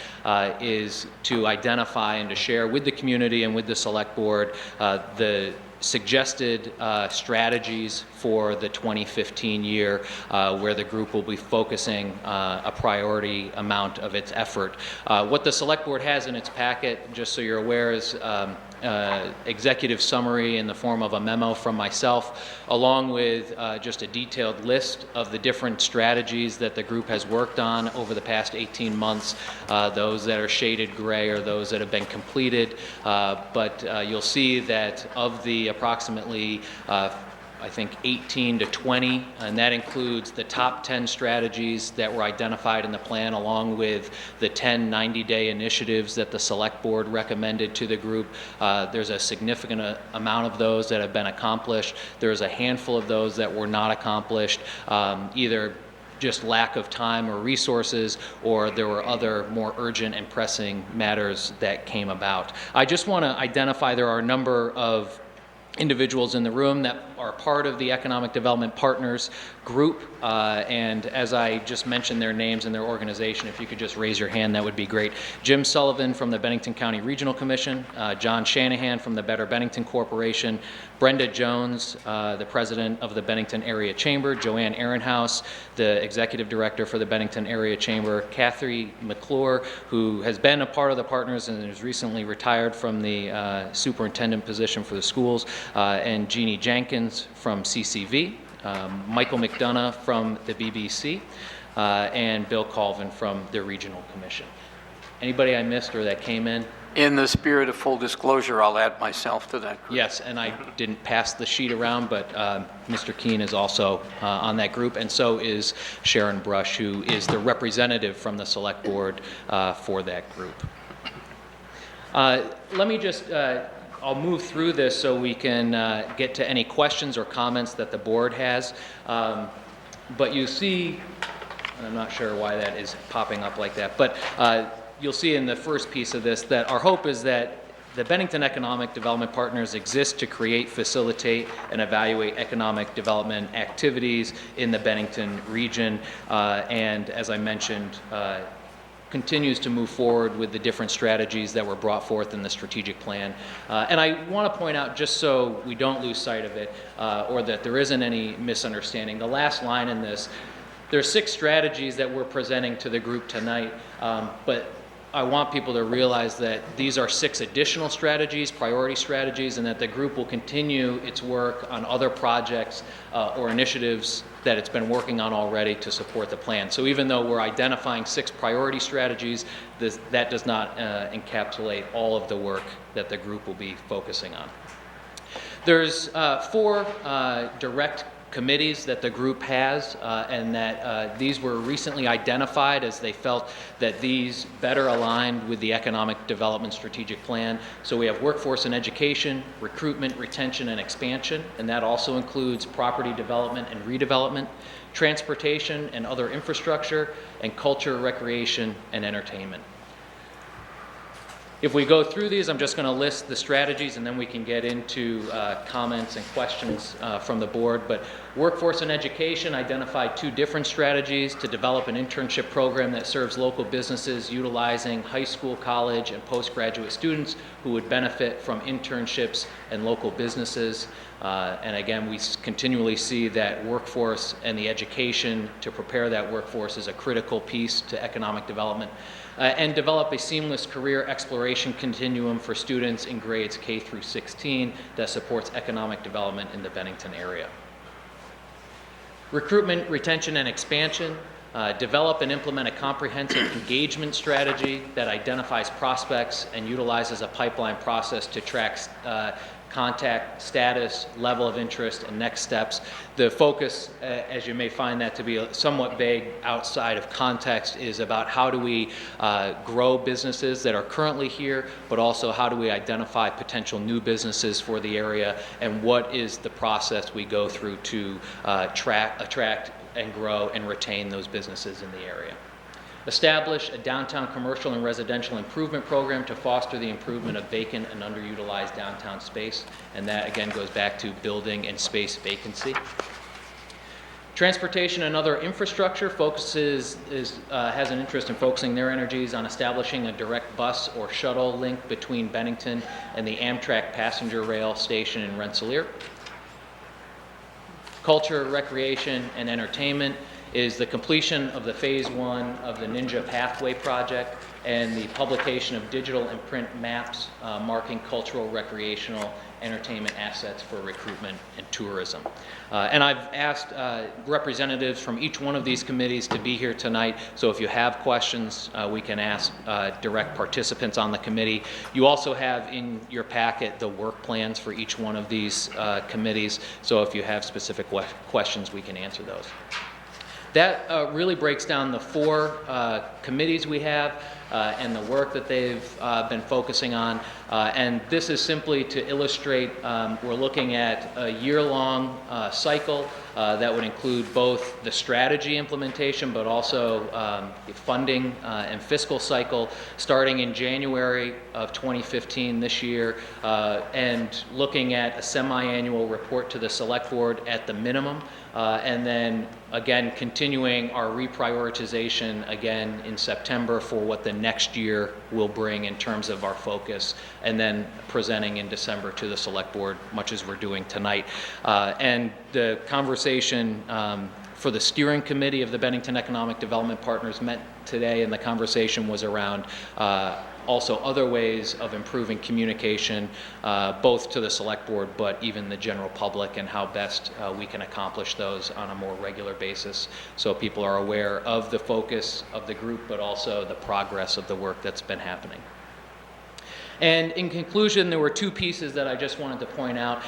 is to identify and to share with the community and with the Select Board the suggested strategies for the 2015 year, where the group will be focusing a priority amount of its effort. What the Select Board has in its packet, just so you're aware, is executive summary in the form of a memo from myself, along with just a detailed list of the different strategies that the group has worked on over the past 18 months, those that are shaded gray are those that have been completed, but you'll see that of the approximately I think 18 to 20, and that includes the top 10 strategies that were identified in the plan, along with the 10 90-day initiatives that the Select Board recommended to the group. There's a significant amount of those that have been accomplished. There's a handful of those that were not accomplished, either just lack of time or resources, or there were other more urgent and pressing matters that came about. I just want to identify there are a number of individuals in the room that are part of the Economic Development Partners group. And as I just mentioned their names and their organization, if you could just raise your hand, that would be great. Jim Sullivan from the Bennington County Regional Commission, John Shanahan from the Better Bennington Corporation, Brenda Jones, the president of the Bennington Area Chamber, Joanne Ehrenhaus, the executive director for the Bennington Area Chamber, Kathy McClure, who has been a part of the partners and is recently retired from the superintendent position for the schools, and Jeannie Jenkins from CCV, Michael McDonough from the BBC, and Bill Colvin from the Regional Commission. Anybody I missed or that came in? In the spirit of full disclosure, I'll add myself to that group. Yes, and I didn't pass the sheet around, but Mr. Keene is also on that group, and so is Sharon Brush, who is the representative from the Select Board for that group. Let me just, I'll move through this so we can get to any questions or comments that the board has. But you see, and I'm not sure why that is popping up like that, but you'll see in the first piece of this that our hope is that the Bennington Economic Development Partners exist to create, facilitate, and evaluate economic development activities in the Bennington region, and as I mentioned, continues to move forward with the different strategies that were brought forth in the strategic plan. And I want to point out, just so we don't lose sight of it, or that there isn't any misunderstanding, the last line in this, there's 6 strategies that we're presenting to the group tonight, but I want people to realize that these are 6 additional strategies, priority strategies, and that the group will continue its work on other projects or initiatives that it's been working on already to support the plan. So even though we're identifying 6 priority strategies, that does not encapsulate all of the work that the group will be focusing on. There's 4 direct committees that the group has, and that these were recently identified as they felt that these better aligned with the Economic Development Strategic Plan. So we have workforce and education, recruitment, retention, and expansion, and that also includes property development and redevelopment, transportation and other infrastructure, and culture, recreation, and entertainment. If we go through these, I'm just going to list the strategies and then we can get into comments and questions from the board. But workforce and education identified 2 different strategies to develop an internship program that serves local businesses utilizing high school, college, and postgraduate students who would benefit from internships and local businesses. And again, we continually see that workforce and the education to prepare that workforce is a critical piece to economic development. And develop a seamless career exploration continuum for students in grades K through 16 that supports economic development in the Bennington area. Recruitment, retention, and expansion. Develop and implement a comprehensive engagement strategy that identifies prospects and utilizes a pipeline process to track contact status, level of interest, and next steps. The focus, as you may find that to be somewhat vague outside of context, is about how do we grow businesses that are currently here, but also how do we identify potential new businesses for the area, and what is the process we go through to attract and grow and retain those businesses in the area. Establish a downtown commercial and residential improvement program to foster the improvement of vacant and underutilized downtown space, and that again goes back to building and space vacancy. Transportation and other infrastructure has an interest in focusing their energies on establishing a direct bus or shuttle link between Bennington and the Amtrak passenger rail station in Rensselaer. Culture, recreation, and entertainment is the completion of the phase 1 of the Ninja Pathway project and the publication of digital and print maps marking cultural, recreational, entertainment assets for recruitment and tourism. And I've asked representatives from each one of these committees to be here tonight, so if you have questions, we can ask direct participants on the committee. You also have in your packet the work plans for each one of these committees, so if you have specific questions, we can answer those. That really breaks down the 4 committees we have. and the work that they've been focusing on. And this is simply to illustrate, we're looking at a year-long cycle that would include both the strategy implementation, but also the funding and fiscal cycle starting in January of 2015 this year, and looking at a semi-annual report to the Select Board at the minimum, and then again continuing our reprioritization again in September for what the next year will bring in terms of our focus, and then presenting in December to the Select Board, much as we're doing tonight. And the conversation for the steering committee of the Bennington Economic Development Partners met today, and the conversation was around also other ways of improving communication, both to the Select Board, but even the general public, and how best we can accomplish those on a more regular basis, so people are aware of the focus of the group, but also the progress of the work that's been happening. And in conclusion, there were two pieces that I just wanted to point out.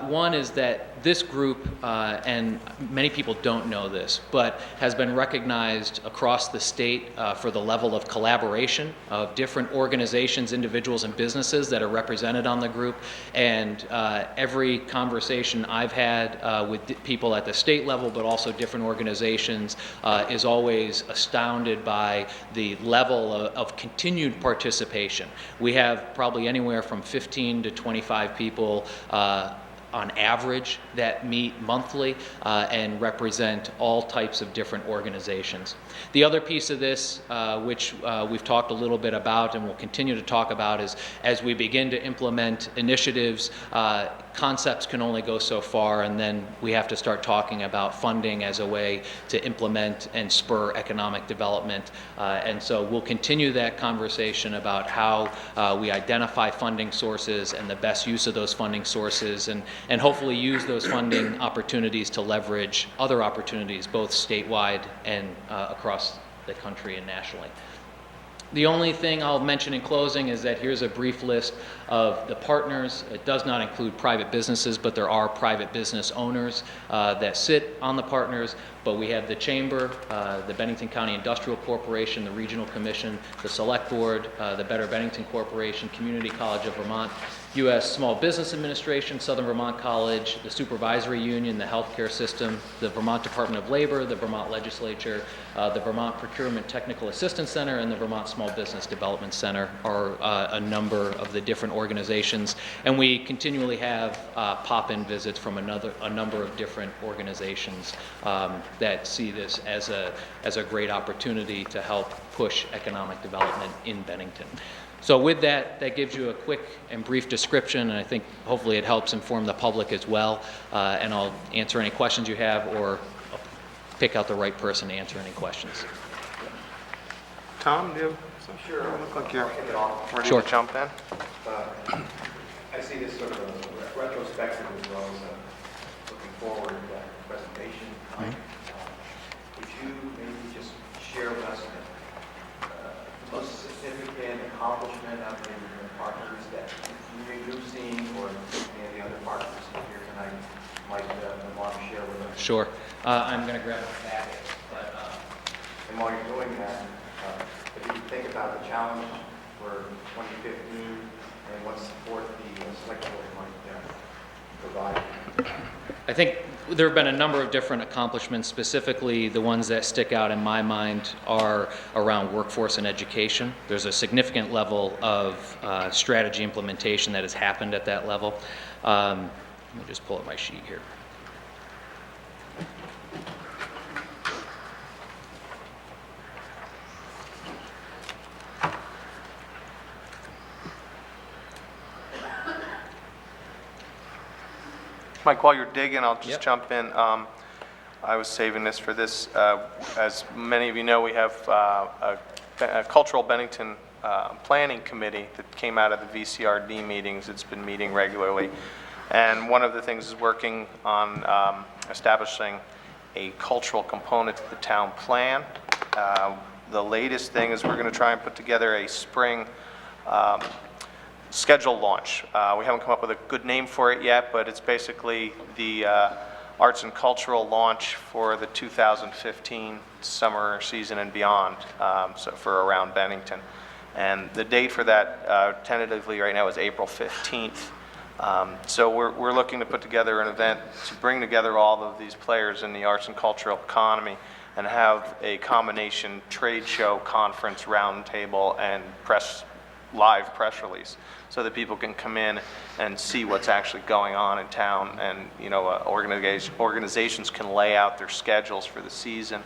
One is that this group, and many people don't know this, but has been recognized across the state for the level of collaboration of different organizations, individuals, and businesses that are represented on the group. And every conversation I've had with people at the state level, but also different organizations, is always astounded by the level of continued participation. We have probably anywhere from 15 to 25 people on average that meet monthly and represent all types of different organizations. The other piece of this, which we've talked a little bit about and will continue to talk about, is as we begin to implement initiatives, concepts can only go so far, and then we have to start talking about funding as a way to implement and spur economic development. And so we'll continue that conversation about how we identify funding sources and the best use of those funding sources, and hopefully use those funding opportunities to leverage other opportunities, both statewide and across the country and nationally. The only thing I'll mention in closing is that here's a brief list of the partners. It does not include private businesses, but there are private business owners that sit on the partners. But we have the Chamber, the Bennington County Industrial Corporation, the Regional Commission, the Select Board, the Better Bennington Corporation, Community College of Vermont, U.S. Small Business Administration, Southern Vermont College, the Supervisory Union, the Healthcare System, the Vermont Department of Labor, the Vermont Legislature, the Vermont Procurement Technical Assistance Center, and the Vermont Small Business Development Center are a number of the different organizations. And we continually have pop-in visits from a number of different organizations that see this as a great opportunity to help push economic development in Bennington. So with that, that gives you a quick and brief description, and I think hopefully it helps inform the public as well. And I'll answer any questions you have, or I'll pick out the right person to answer any questions. Tom, do you? Sure. Look like you're ready Sure. to jump in. I see this sort of a retrospective as well as a looking forward presentation. Would you maybe just share with us the most significant accomplishment of the partners that you've seen, or any of the other partners here tonight might want to share with us? Sure. I'm going to grab a packet. And while you're doing that, if you think about the challenge for 2015 and what support the Select Board might provide. I think there have been a number of different accomplishments. Specifically, the ones that stick out in my mind are around workforce and education. There's a significant level of strategy implementation that has happened at that level. Let me just pull up my sheet here. Mike, while you're digging, I'll just jump in. I was saving this for this. As many of you know, we have a Cultural Bennington Planning Committee that came out of the VCRD meetings. It's been meeting regularly. And one of the things is working on establishing a cultural component to the town plan. The latest thing is we're going to try and put together a spring schedule launch. We haven't come up with a good name for it yet, but it's basically the arts and cultural launch for the 2015 summer season and beyond, so for around Bennington. And the date for that tentatively right now is April 15th. So we're looking to put together an event to bring together all of these players in the arts and cultural economy and have a combination trade show, conference, roundtable, and live press release so that people can come in and see what's actually going on in town, and organizations can lay out their schedules for the season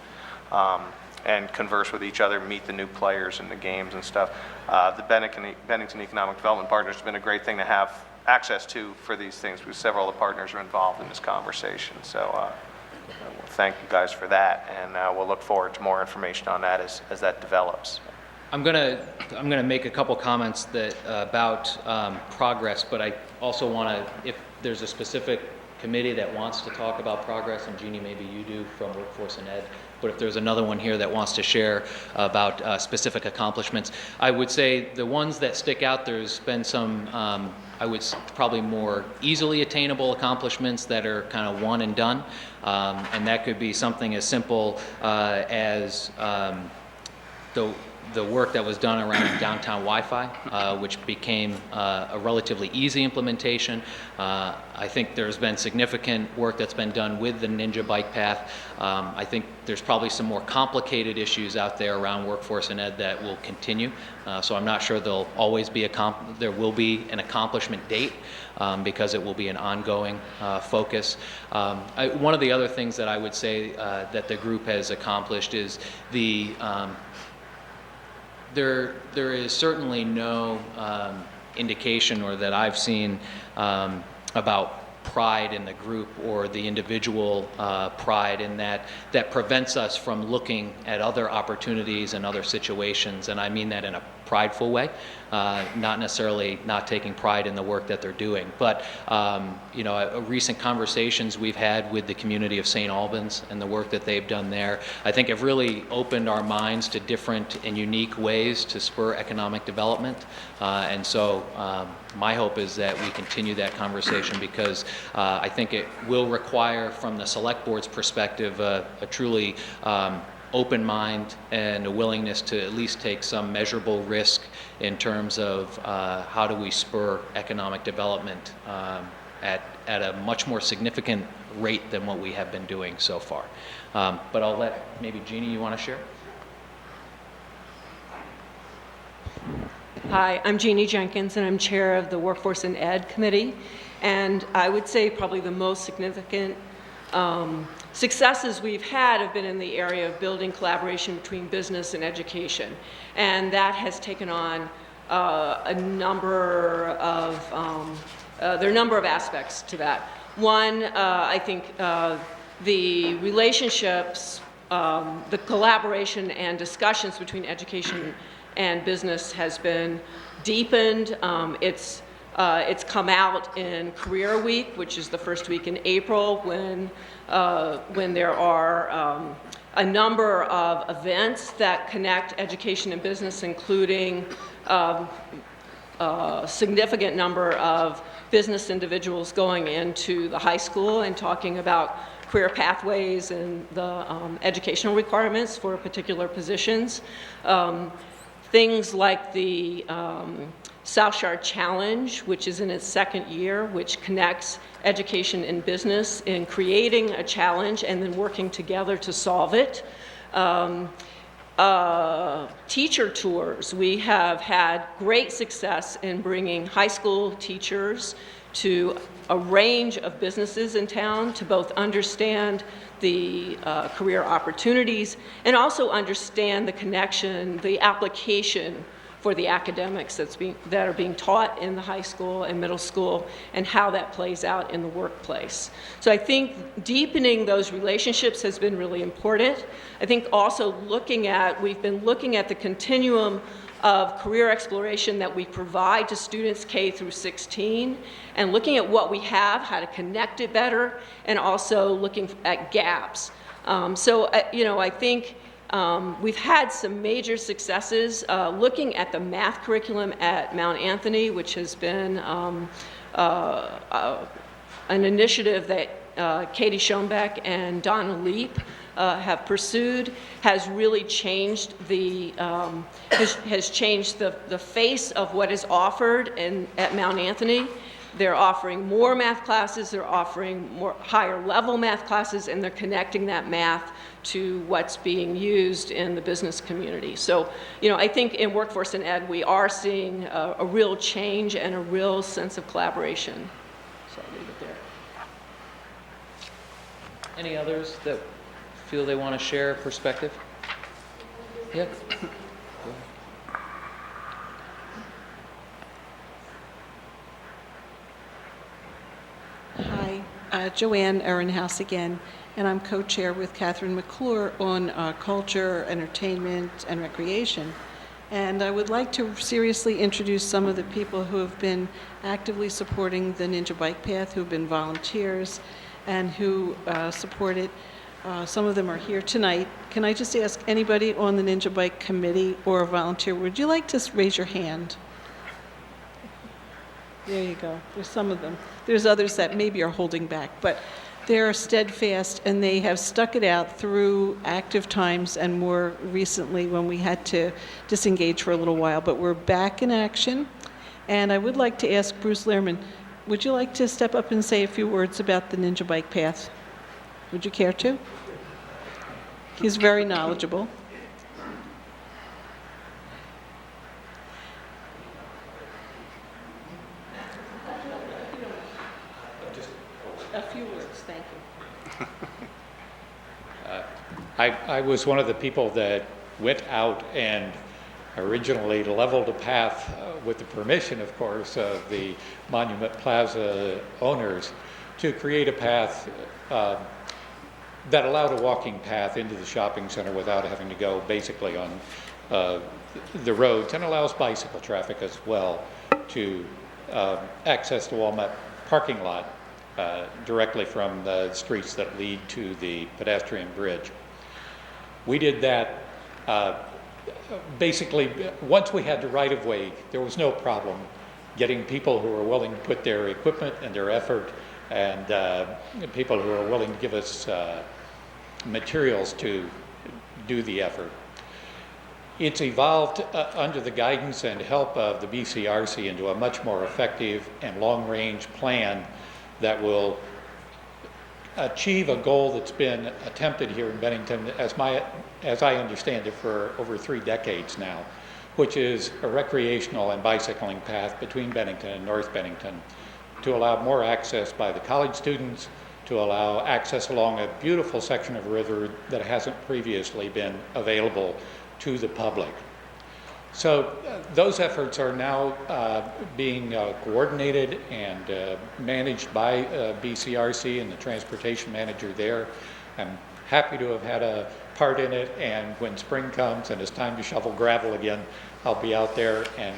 and converse with each other, meet the new players in the games and stuff. The Bennington Economic Development Partners has been a great thing to have access to for these things, because several of the partners are involved in this conversation. So thank you guys for that, and we'll look forward to more information on that as that develops. I'm gonna make a couple comments about progress, but I also want to, if there's a specific committee that wants to talk about progress, and Jeannie, maybe you do from Workforce and Ed, but if there's another one here that wants to share about specific accomplishments, I would say the ones that stick out, there's been some, probably more easily attainable accomplishments that are kind of one and done, and that could be something as simple as the work that was done around downtown Wi-Fi, which became a relatively easy implementation. I think there's been significant work that's been done with the Ninja Bike Path. I think there's probably some more complicated issues out there around Workforce and Ed that will continue. So I'm not sure there'll always be there will be an accomplishment date, because it will be an ongoing focus. One of the other things that I would say that the group has accomplished is there is certainly no indication, or that I've seen, about pride in the group or the individual pride in that prevents us from looking at other opportunities and other situations, and I mean that in a prideful way, not necessarily not taking pride in the work that they're doing. But recent conversations we've had with the community of St. Albans and the work that they've done there, I think have really opened our minds to different and unique ways to spur economic development. And so my hope is that we continue that conversation, because I think it will require, from the Select Board's perspective, a truly open mind and a willingness to at least take some measurable risk in terms of how do we spur economic development at a much more significant rate than what we have been doing so far. But I'll let maybe Jeannie, you want to share? Hi, I'm Jeannie Jenkins, and I'm chair of the Workforce and Ed Committee. And I would say probably the most significant successes we've had have been in the area of building collaboration between business and education. And that has taken on a number of, there are a number of aspects to that. One, I think the relationships, the collaboration and discussions between education and business has been deepened. It's come out in Career Week, which is the first week in April, when there are a number of events that connect education and business, including a significant number of business individuals going into the high school and talking about career pathways and the educational requirements for particular positions. Things like the South Shore Challenge, which is in its second year, which connects education and business in creating a challenge and then working together to solve it. Teacher tours. We have had great success in bringing high school teachers to a range of businesses in town to both understand the career opportunities and also understand the connection, the application for the academics that are being taught in the high school and middle school, and how that plays out in the workplace. So I think deepening those relationships has been really important. I think also we've been looking at the continuum of career exploration that we provide to students K through 16, and looking at what we have, how to connect it better, and also looking at gaps. I think we've had some major successes looking at the math curriculum at Mount Anthony, which has been an initiative that Katie Schoenbeck and Donna Leap have pursued has really changed has changed the face of what is offered at Mount Anthony. They're offering more math classes, they're offering more higher level math classes, and they're connecting that math to what's being used in the business community. So, I think in Workforce and Ed, we are seeing a real change and a real sense of collaboration. So I'll leave it there. Any others that feel they want to share a perspective? Yeah. Hi, Joanne Ehrenhaus again, and I'm co-chair with Catherine McClure on culture, entertainment, and recreation. And I would like to seriously introduce some of the people who have been actively supporting the Ninja Bike Path, who have been volunteers, and who support it. Some of them are here tonight. Can I just ask anybody on the Ninja Bike Committee or a volunteer, would you like to raise your hand? There you go. There's some of them. There's others that maybe are holding back, but they're steadfast and they have stuck it out through active times and more recently when we had to disengage for a little while. But we're back in action. And I would like to ask Bruce Lehrman, would you like to step up and say a few words about the Ninja Bike Path? Would you care to? He's very knowledgeable. A few words, thank you. I was one of the people that went out and originally leveled a path with the permission, of course, of the Monument Plaza owners to create a path that allowed a walking path into the shopping center without having to go basically on the roads, and allows bicycle traffic as well to access the Walmart parking lot directly from the streets that lead to the pedestrian bridge. We did that basically, once we had the right-of-way, there was no problem getting people who were willing to put their equipment and their effort, and people who are willing to give us materials to do the effort. It's evolved under the guidance and help of the BCRC into a much more effective and long-range plan that will achieve a goal that's been attempted here in Bennington, as I understand it, for over 3 decades now, which is a recreational and bicycling path between Bennington and North Bennington to allow more access by the college students, to allow access along a beautiful section of river that hasn't previously been available to the public. So those efforts are now being coordinated and managed by BCRC and the transportation manager there. I'm happy to have had a part in it, and when spring comes and it's time to shovel gravel again, I'll be out there. And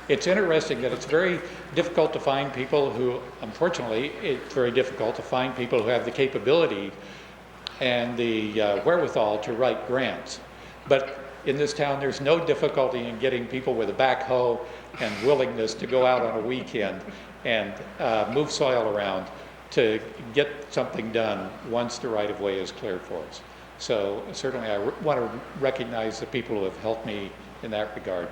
it's interesting that it's very difficult to find people who, unfortunately, it's very difficult to find people who have the capability and the wherewithal to write grants. But in this town, there's no difficulty in getting people with a backhoe and willingness to go out on a weekend and move soil around to get something done once the right-of-way is cleared for us. So certainly I want to recognize the people who have helped me in that regard.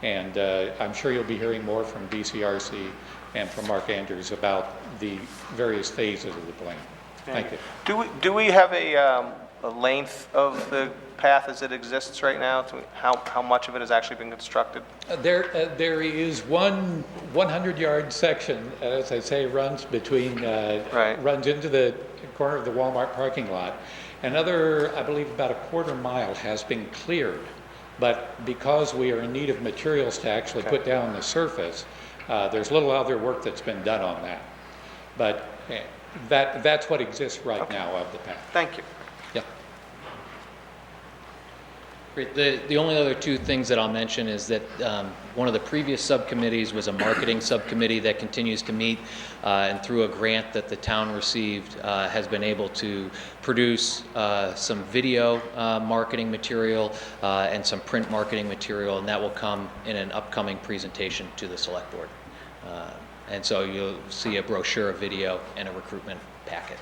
And I'm sure you'll be hearing more from BCRC and from Mark Andrews about the various phases of the plan. Thank you. Do we have a length of the path as it exists right now? How much of it has actually been constructed? There is one 100-yard section, as I say, runs between, runs into the corner of the Walmart parking lot. Another, I believe, about a quarter mile has been cleared. But because we are in need of materials to actually put down the surface, there's little other work that's been done on that. But that's what exists right now of the path. Thank you. Yeah. Great. The only other 2 things that I'll mention is that one of the previous subcommittees was a marketing subcommittee that continues to meet, and through a grant that the town received has been able to produce some video marketing material and some print marketing material, and that will come in an upcoming presentation to the select board. And so you'll see a brochure, a video, and a recruitment packet.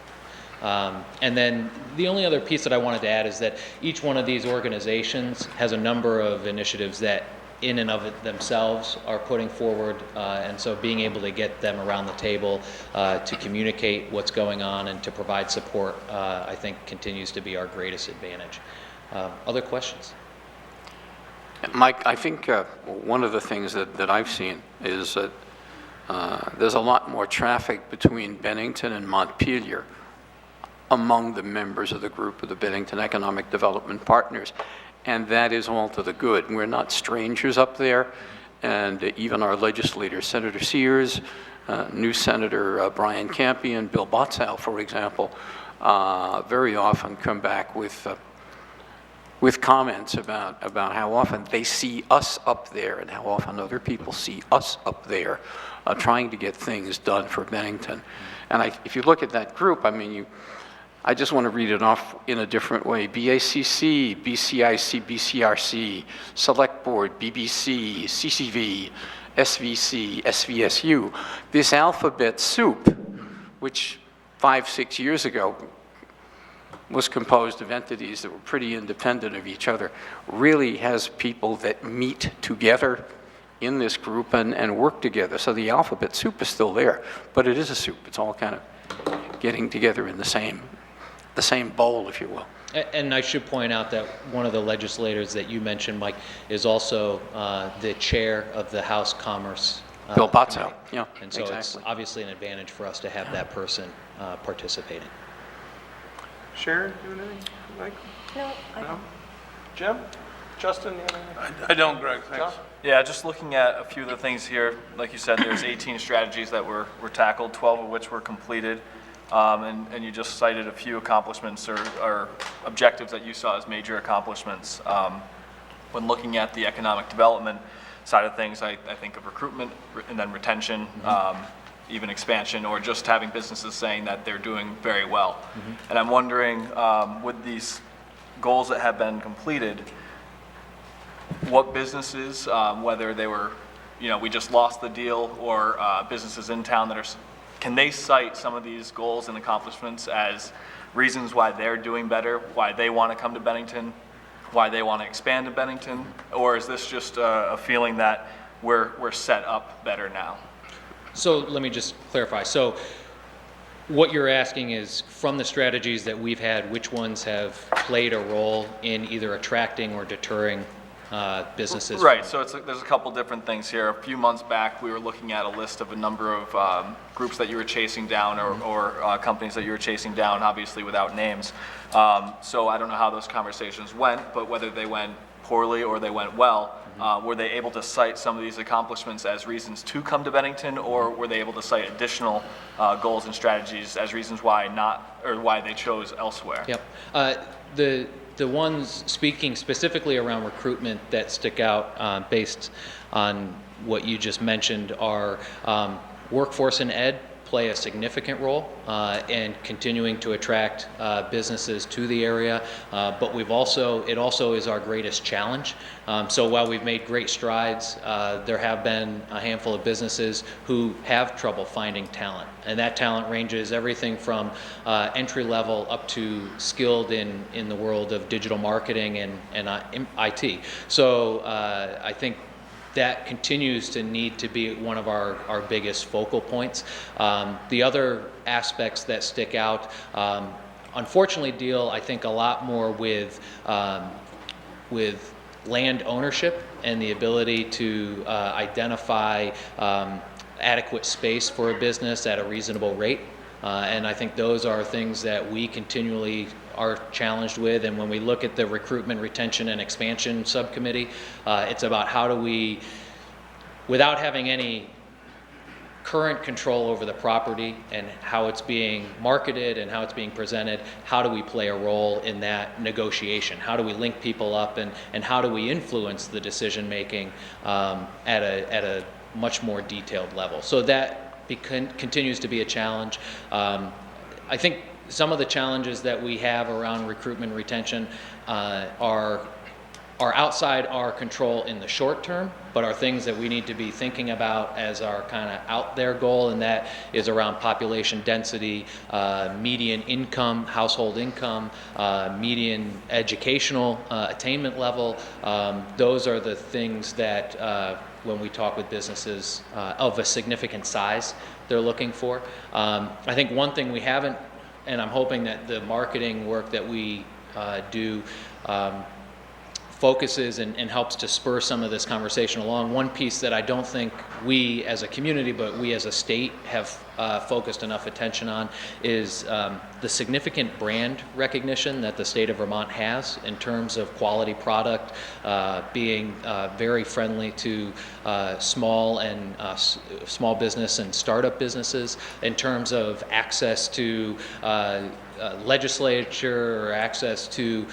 And then the only other piece that I wanted to add is that each one of these organizations has a number of initiatives that in and of it themselves are putting forward, and so being able to get them around the table to communicate what's going on and to provide support, I think continues to be our greatest advantage. Other questions? Mike, I think one of the things that I've seen is that there's a lot more traffic between Bennington and Montpelier among the members of the group of the Bennington Economic Development Partners, and that is all to the good. We're not strangers up there, and even our legislators, Senator Sears, new Senator Brian Campion, Bill Botsow, for example, very often come back with comments about how often they see us up there and how often other people see us up there trying to get things done for Bennington. And if you look at that group, I mean, I just want to read it off in a different way. BACC, BCIC, BCRC, Select Board, BBC, CCV, SVC, SVSU. This alphabet soup, which 5-6 years ago was composed of entities that were pretty independent of each other, really has people that meet together in this group and work together. So the alphabet soup is still there, but it is a soup. It's all kind of getting together in the same bowl, if you will. And I should point out that one of the legislators that you mentioned, Mike, is also the chair of the House Commerce Bill Botsow, Committee. yeah, And so exactly. it's obviously an advantage for us to have that person participating. Sharon, you have anything, Mike? No, I No? Jim? Justin, you have anything? I don't, Greg, thanks. John? Yeah, just looking at a few of the things here, like you said, there's 18 strategies that were tackled, 12 of which were completed, and you just cited a few accomplishments or objectives that you saw as major accomplishments. When looking at the economic development side of things, I think of recruitment and then retention, even expansion, or just having businesses saying that they're doing very well. And I'm wondering, with these goals that have been completed, what businesses, whether they were, we just lost the deal, or businesses in town that are, can they cite some of these goals and accomplishments as reasons why they're doing better, why they want to come to Bennington, why they want to expand to Bennington, or is this just a feeling that we're set up better now? So let me just clarify. So what you're asking is, from the strategies that we've had, which ones have played a role in either attracting or deterring businesses? Right, so there's a couple different things here. A few months back, we were looking at a list of a number of groups that you were chasing down, or companies that you were chasing down, obviously without names. So I don't know how those conversations went, but whether they went poorly or they went well, were they able to cite some of these accomplishments as reasons to come to Bennington, or were they able to cite additional goals and strategies as reasons why not, or why they chose elsewhere? Yep. The ones speaking specifically around recruitment that stick out based on what you just mentioned are workforce and ed play a significant role in continuing to attract businesses to the area, but it also is our greatest challenge. So while we've made great strides, there have been a handful of businesses who have trouble finding talent, and that talent ranges everything from entry level up to skilled in the world of digital marketing and IT. So I think that continues to need to be one of our biggest focal points. The other aspects that stick out, unfortunately, deal, I think, a lot more with land ownership and the ability to identify adequate space for a business at a reasonable rate. And I think those are things that we continually are challenged with. And when we look at the recruitment, retention, and expansion subcommittee, it's about how do we, without having any current control over the property and how it's being marketed and how it's being presented, how do we play a role in that negotiation? How do we link people up, and how do we influence the decision making at a much more detailed level? So that continues to be a challenge. I think some of the challenges that we have around recruitment and retention are are outside our control in the short term, but are things that we need to be thinking about as our kind of out there goal, and that is around population density, median income, household income, median educational attainment level. Those are the things that when we talk with businesses of a significant size, they're looking for. I think one thing we haven't, and I'm hoping that the marketing work that we do focuses and helps to spur some of this conversation along. One piece that I don't think we as a community, but we as a state have focused enough attention on is the significant brand recognition that the state of Vermont has in terms of quality product, being very friendly to small and small business and startup businesses, in terms of access to legislature or access to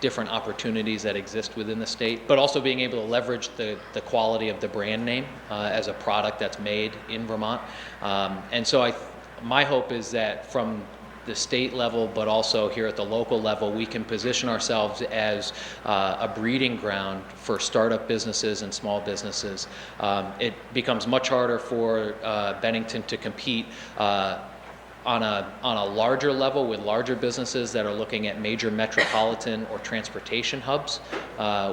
different opportunities that exist within the state, but also being able to leverage the quality of the brand name as a product that's made in Vermont. And so my hope is that from the state level, but also here at the local level, we can position ourselves as a breeding ground for startup businesses and small businesses. It becomes much harder for Bennington to compete on a larger level with larger businesses that are looking at major metropolitan or transportation hubs,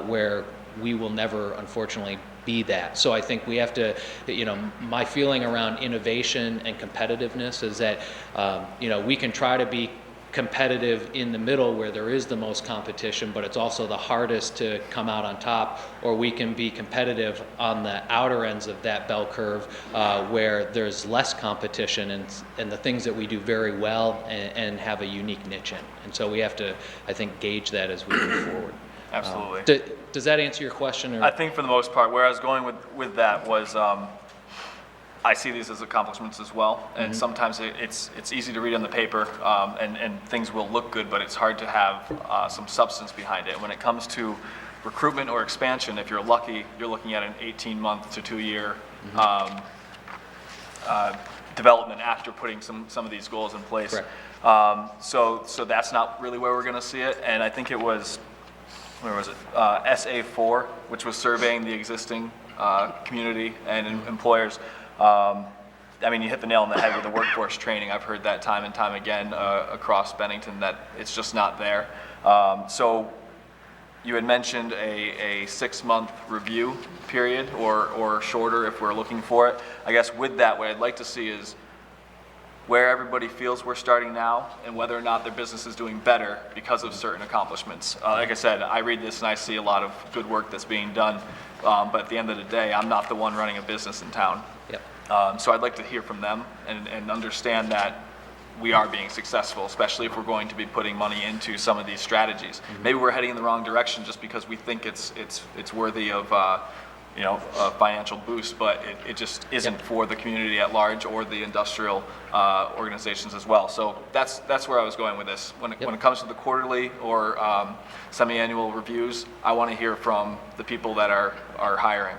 where we will never, unfortunately, be that. So I think we have to, my feeling around innovation and competitiveness is that, we can try to be competitive in the middle where there is the most competition, but it's also the hardest to come out on top, or we can be competitive on the outer ends of that bell curve where there's less competition and the things that we do very well and have a unique niche in. And so we have to, I think, gauge that as we move forward. Absolutely. Does that answer your question? Or? I think for the most part, where I was going with that was I see these as accomplishments as well, and sometimes it's easy to read on the paper, and things will look good, but it's hard to have some substance behind it. When it comes to recruitment or expansion, if you're lucky, you're looking at an 18-month to 2-year development after putting some of these goals in place. So that's not really where we're going to see it, and I think it was, where was it, SA4, which was surveying the existing community and employers. I mean, you hit the nail on the head with the workforce training. I've heard that time and time again across Bennington, that it's just not there. So you had mentioned a 6-month review period or shorter if we're looking for it. I guess with that, what I'd like to see is where everybody feels we're starting now and whether or not their business is doing better because of certain accomplishments. Like I said, I read this and I see a lot of good work that's being done, but at the end of the day, I'm not the one running a business in town. So I'd like to hear from them and understand that we are being successful, especially if we're going to be putting money into some of these strategies. Maybe we're heading in the wrong direction just because we think it's worthy of a financial boost, but it just isn't for the community at large or the industrial organizations as well. So that's where I was going with this. When it comes to the quarterly or semi-annual reviews, I want to hear from the people that are hiring.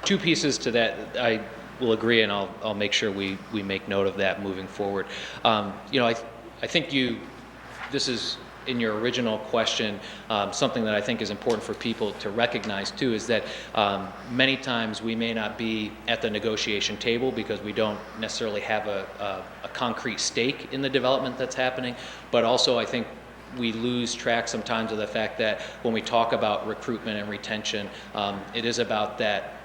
Two pieces to that. I will agree, and I'll make sure we make note of that moving forward. I think this is in your original question, something that I think is important for people to recognize too, is that many times we may not be at the negotiation table because we don't necessarily have a concrete stake in the development that's happening, but also I think we lose track sometimes of the fact that when we talk about recruitment and retention, it is about that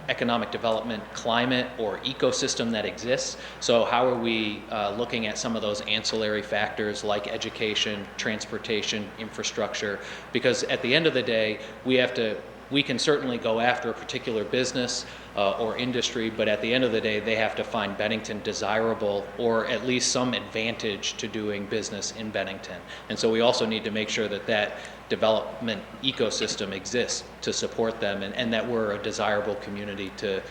economic development climate or ecosystem that exists. So how are we looking at some of those ancillary factors like education, transportation, infrastructure? Because at the end of the day, we can certainly go after a particular business or industry, but at the end of the day, they have to find Bennington desirable or at least some advantage to doing business in Bennington. And so we also need to make sure that development ecosystem exists to support them and that we're a desirable community to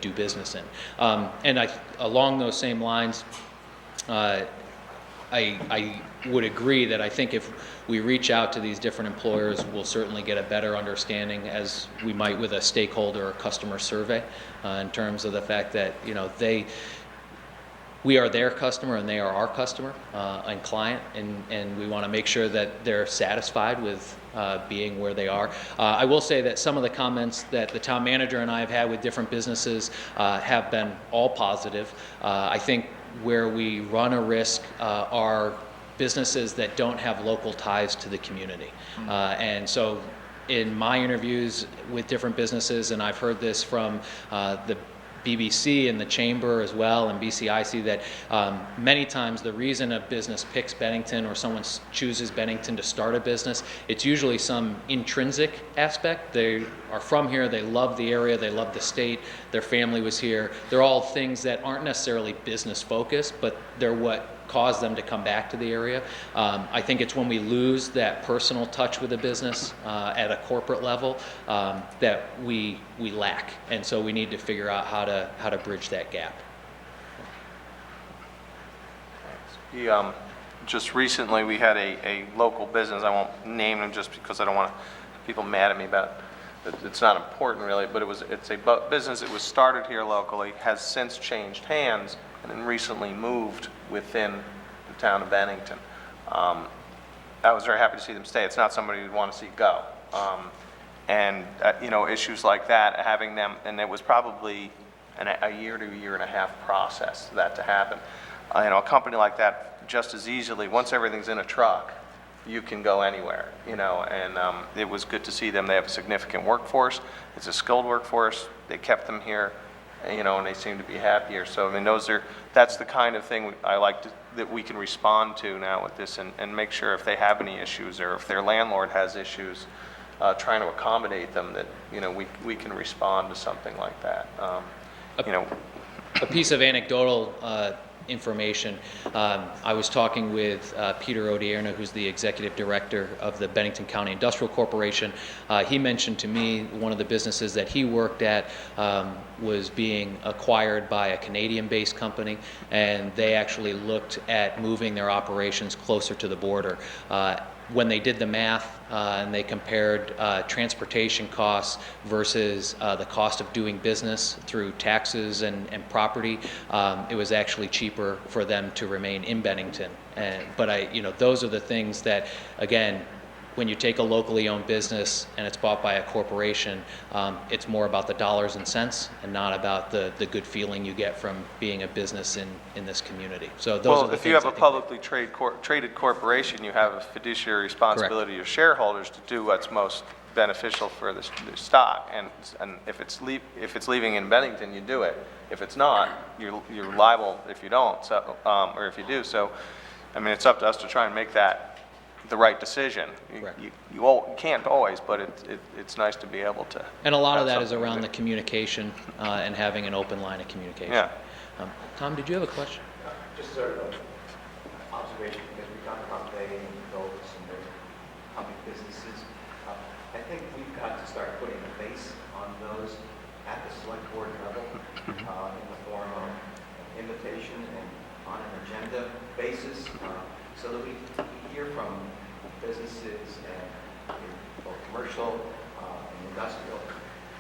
do business in. And along those same lines, I would agree that I think if we reach out to these different employers, we'll certainly get a better understanding, as we might with a stakeholder or customer survey, in terms of the fact that We are their customer and they are our customer and client, and we want to make sure that they're satisfied with being where they are. I will say that some of the comments that the town manager and I have had with different businesses have been all positive. I think where we run a risk are businesses that don't have local ties to the community. And so in my interviews with different businesses, and I've heard this from the BBC and the Chamber as well, and BCIC, that many times the reason a business picks Bennington or someone chooses Bennington to start a business, it's usually some intrinsic aspect. They are from here, they love the area, they love the state, their family was here. They're all things that aren't necessarily business focused, but they're what cause them to come back to the area. I think it's when we lose that personal touch with a business at a corporate level that we lack, and so we need to figure out how to bridge that gap. Just recently, we had a local business. I won't name them just because I don't want people mad at me about it. It's not important really, but it's a business that was started here locally, has since changed hands, and then recently moved within the town of Bennington. I was very happy to see them stay. It's not somebody you'd want to see go. Issues like that, having them, and it was probably a year to a year and a half process for that to happen. A company like that, just as easily, once everything's in a truck, you can go anywhere, and it was good to see them. They have a significant workforce. It's a skilled workforce. They kept them here, and they seem to be happier. So, I mean, that's the kind of thing I like that we can respond to now with this, and make sure if they have any issues or if their landlord has issues, trying to accommodate them, that, we can respond to something like that. A piece of anecdotal information. I was talking with Peter Odierna, who's the executive director of the Bennington County Industrial Corporation. He mentioned to me one of the businesses that he worked at was being acquired by a Canadian-based company, and they actually looked at moving their operations closer to the border. When they did the math and they compared transportation costs versus the cost of doing business through taxes and property, it was actually cheaper for them to remain in Bennington. But those are the things that, again, when you take a locally owned business and it's bought by a corporation, it's more about the dollars and cents and not about the good feeling you get from being a business in this community. So those are the if you have a publicly traded corporation, you have a fiduciary responsibility to your shareholders to do what's most beneficial for the stock. And if it's leaving in Bennington, you do it. If it's not, you're liable if you don't, or if you do. So, I mean, it's up to us to try and make that the right decision. You can't always, but it's nice to be able to. And a lot of that is around the communication and having an open line of communication. Yeah. Tom, did you have a question? Just sort of an observation, because we talk about they and those and their public businesses. I think we've got to start putting a face on those at the select board level in the form of invitation and on an agenda basis, so that we hear from businesses and both commercial and industrial,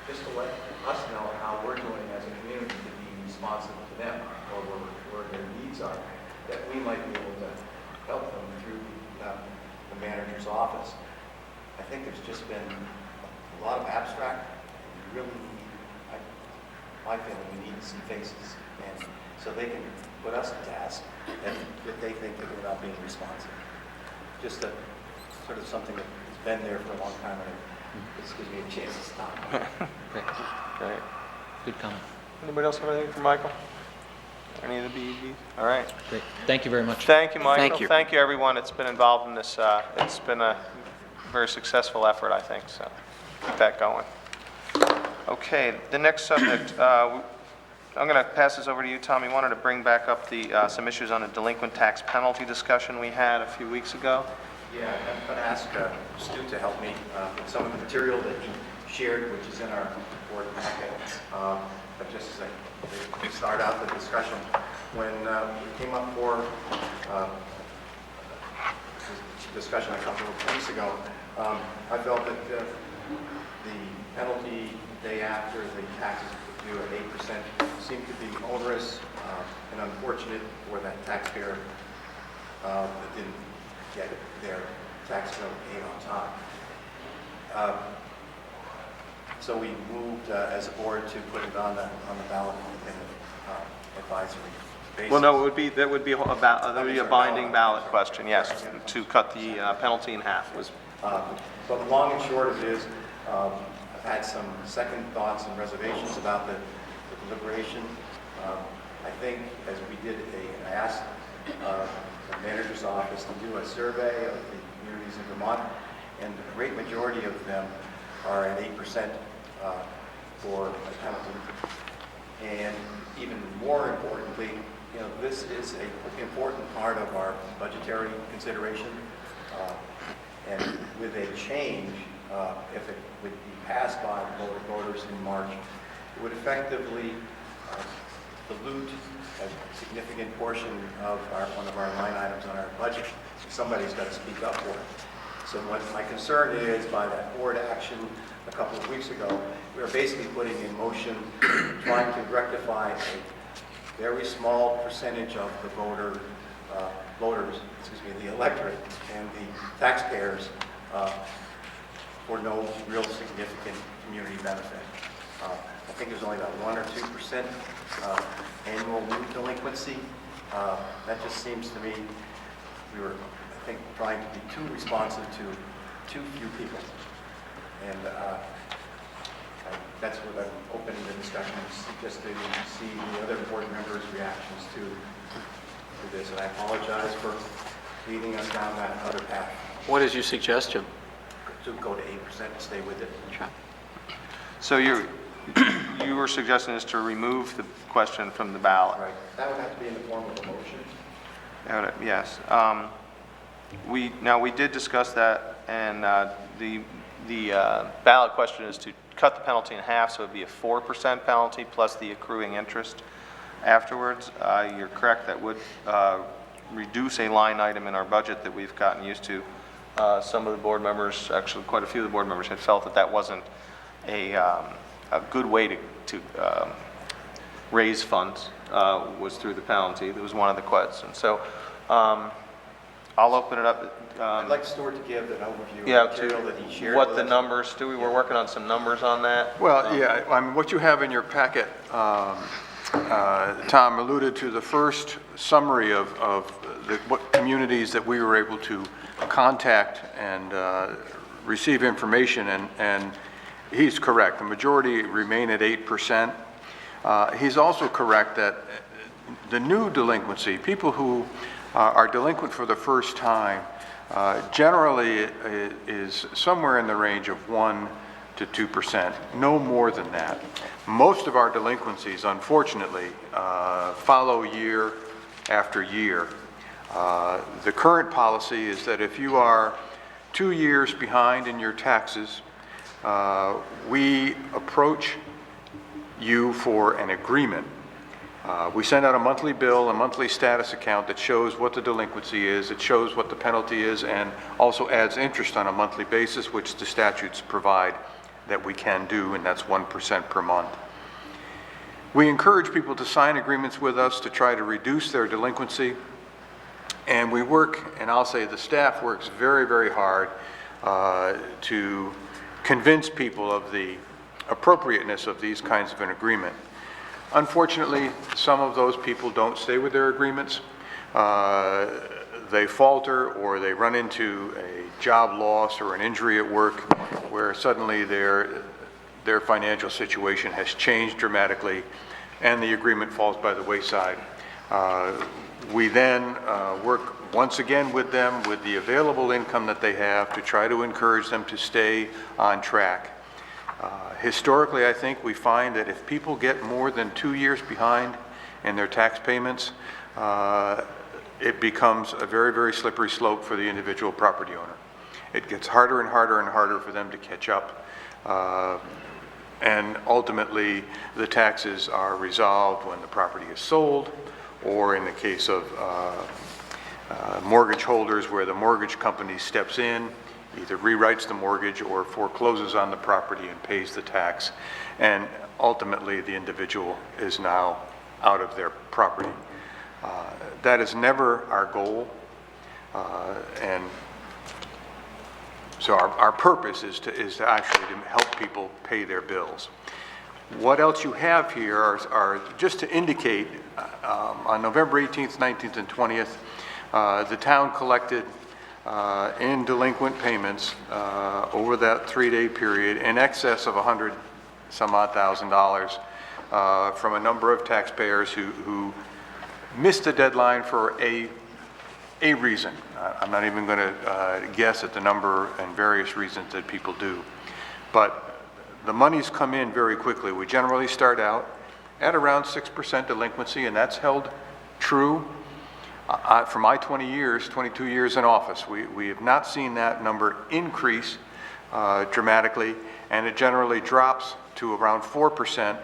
just to let us know how we're doing as a community to be responsive to them, or where their needs are, that we might be able to help them through the manager's office. I think there's just been a lot of abstract, and we really need, my feeling, we need to see faces, and so they can put us to task if they think that we're not being responsive. Just a sort of something that has been there for a long time, and it just gives me a chance to stop. Great. Good comment. Anybody else have anything for Michael? Any of the BEDs? All right. Great. Thank you very much. Thank you, Michael. Thank you. Thank you, everyone that's been involved in this. It's been a very successful effort, I think, so keep that going. Okay, the next subject, I'm going to pass this over to you, Tom. You wanted to bring back up some issues on the delinquent tax penalty discussion we had a few weeks ago. Yeah, I'm going to ask Stu to help me with some of the material that he shared, which is in our board packet. But just to start out the discussion, when we came up for discussion a couple of weeks ago, I felt that the penalty day after the taxes due at 8% seemed to be onerous and unfortunate for that taxpayer that didn't get their tax bill paid on time. So we moved as a board to put it on the ballot in the advisory basis. Well, no, that would be a binding ballot question, yes, to cut the penalty in half was. But the long and short of it is, I've had some second thoughts and reservations about the deliberation. I think as we did I asked the manager's office to do a survey of the communities in Vermont, and the great majority of them are at 8% for a penalty. And even more importantly, this is an important part of our budgetary consideration. And with a change, if it would be passed by voters in March, it would effectively dilute a significant portion of one of our line items on our budget. Somebody's got to speak up for it. So what my concern is, by that board action a couple of weeks ago, we are basically putting in motion, trying to rectify a very small percentage of the the electorate and the taxpayers for no real significant community benefit. I think there's only about 1 or 2% annual new delinquency. That just seems to me we were, I think, trying to be too responsive to too few people. And that's what I'm opening the discussion, just to see the other board members' reactions to this. And I apologize for leading us down that other path. What is your suggestion? To go to 8% and stay with it. Sure. So you were suggesting is to remove the question from the ballot? Right. That would have to be in the form of a motion. Yes. We did discuss that, and the ballot question is to cut the penalty in half, so it would be a 4% penalty plus the accruing interest afterwards. You're correct, that would reduce a line item in our budget that we've gotten used to. Some of the board members, actually quite a few of the board members, had felt that that wasn't a good way to raise funds, was through the penalty. That was one of the questions. So I'll open it up. I'd like Stuart to give an overview of the material that he shared what with the us. numbers, Stewie, we're working on some numbers on that. Well, yeah, I mean, what you have in your packet, Tom alluded to the first summary of what communities that we were able to contact and receive information, and he's correct. The majority remain at 8%. He's also correct that the new delinquency, people who are delinquent for the first time, generally is somewhere in the range of 1 to 2%, no more than that. Most of our delinquencies, unfortunately, follow year after year. The current policy is that if you are 2 years behind in your taxes, we approach you for an agreement. We send out a monthly bill, a monthly status account that shows what the delinquency is, it shows what the penalty is, and also adds interest on a monthly basis, which the statutes provide that we can do, and that's 1% per month. We encourage people to sign agreements with us to try to reduce their delinquency, and we work, and I'll say the staff works very, very hard to convince people of the appropriateness of these kinds of an agreement. Unfortunately, some of those people don't stay with their agreements. They falter, or they run into a job loss or an injury at work where suddenly their financial situation has changed dramatically and the agreement falls by the wayside. We then work once again with them with the available income that they have to try to encourage them to stay on track. Historically, I think we find that if people get more than 2 years behind in their tax payments, it becomes a very, very slippery slope for the individual property owner. It gets harder and harder and harder for them to catch up. And ultimately, the taxes are resolved when the property is sold, or in the case of mortgage holders where the mortgage company steps in either rewrites the mortgage or forecloses on the property and pays the tax. And ultimately, the individual is now out of their property. That is never our goal. And so our purpose is to actually to help people pay their bills. What else you have here are just to indicate, on November 18th, 19th, and 20th, the town collected in delinquent payments over that 3-day period in excess of $100,000 from a number of taxpayers who missed the deadline for a reason. I'm not even going to guess at the number and various reasons that people do. But the monies come in very quickly. We generally start out at around 6% delinquency, and that's held true for my 22 years in office. We have not seen that number increase dramatically, and it generally drops to around 4%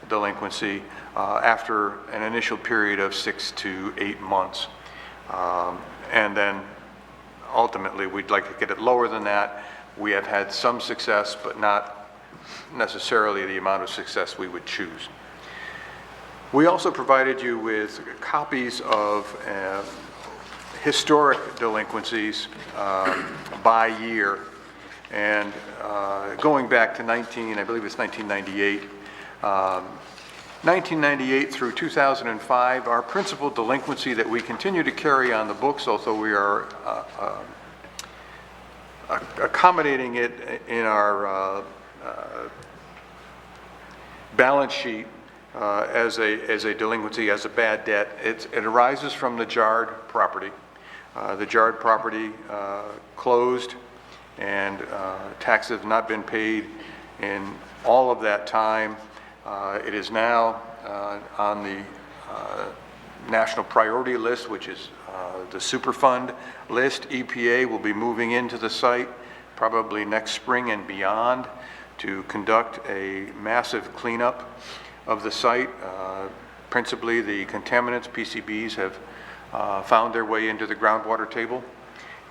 delinquency after an initial period of 6 to 8 months. And then ultimately we'd like to get it lower than that. We have had some success, but not necessarily the amount of success we would choose. We also provided you with copies of historic delinquencies by year, and going back to I believe it's 1998. 1998 through 2005, our principal delinquency that we continue to carry on the books, although we are accommodating it in our balance sheet as a delinquency, as a bad debt. It arises from the Jard property. The Jard property closed, and taxes have not been paid in all of that time. It is now on the national priority list, which is the Superfund list. EPA will be moving into the site probably next spring and beyond to conduct a massive cleanup of the site. Principally, the contaminants, PCBs, have found their way into the groundwater table.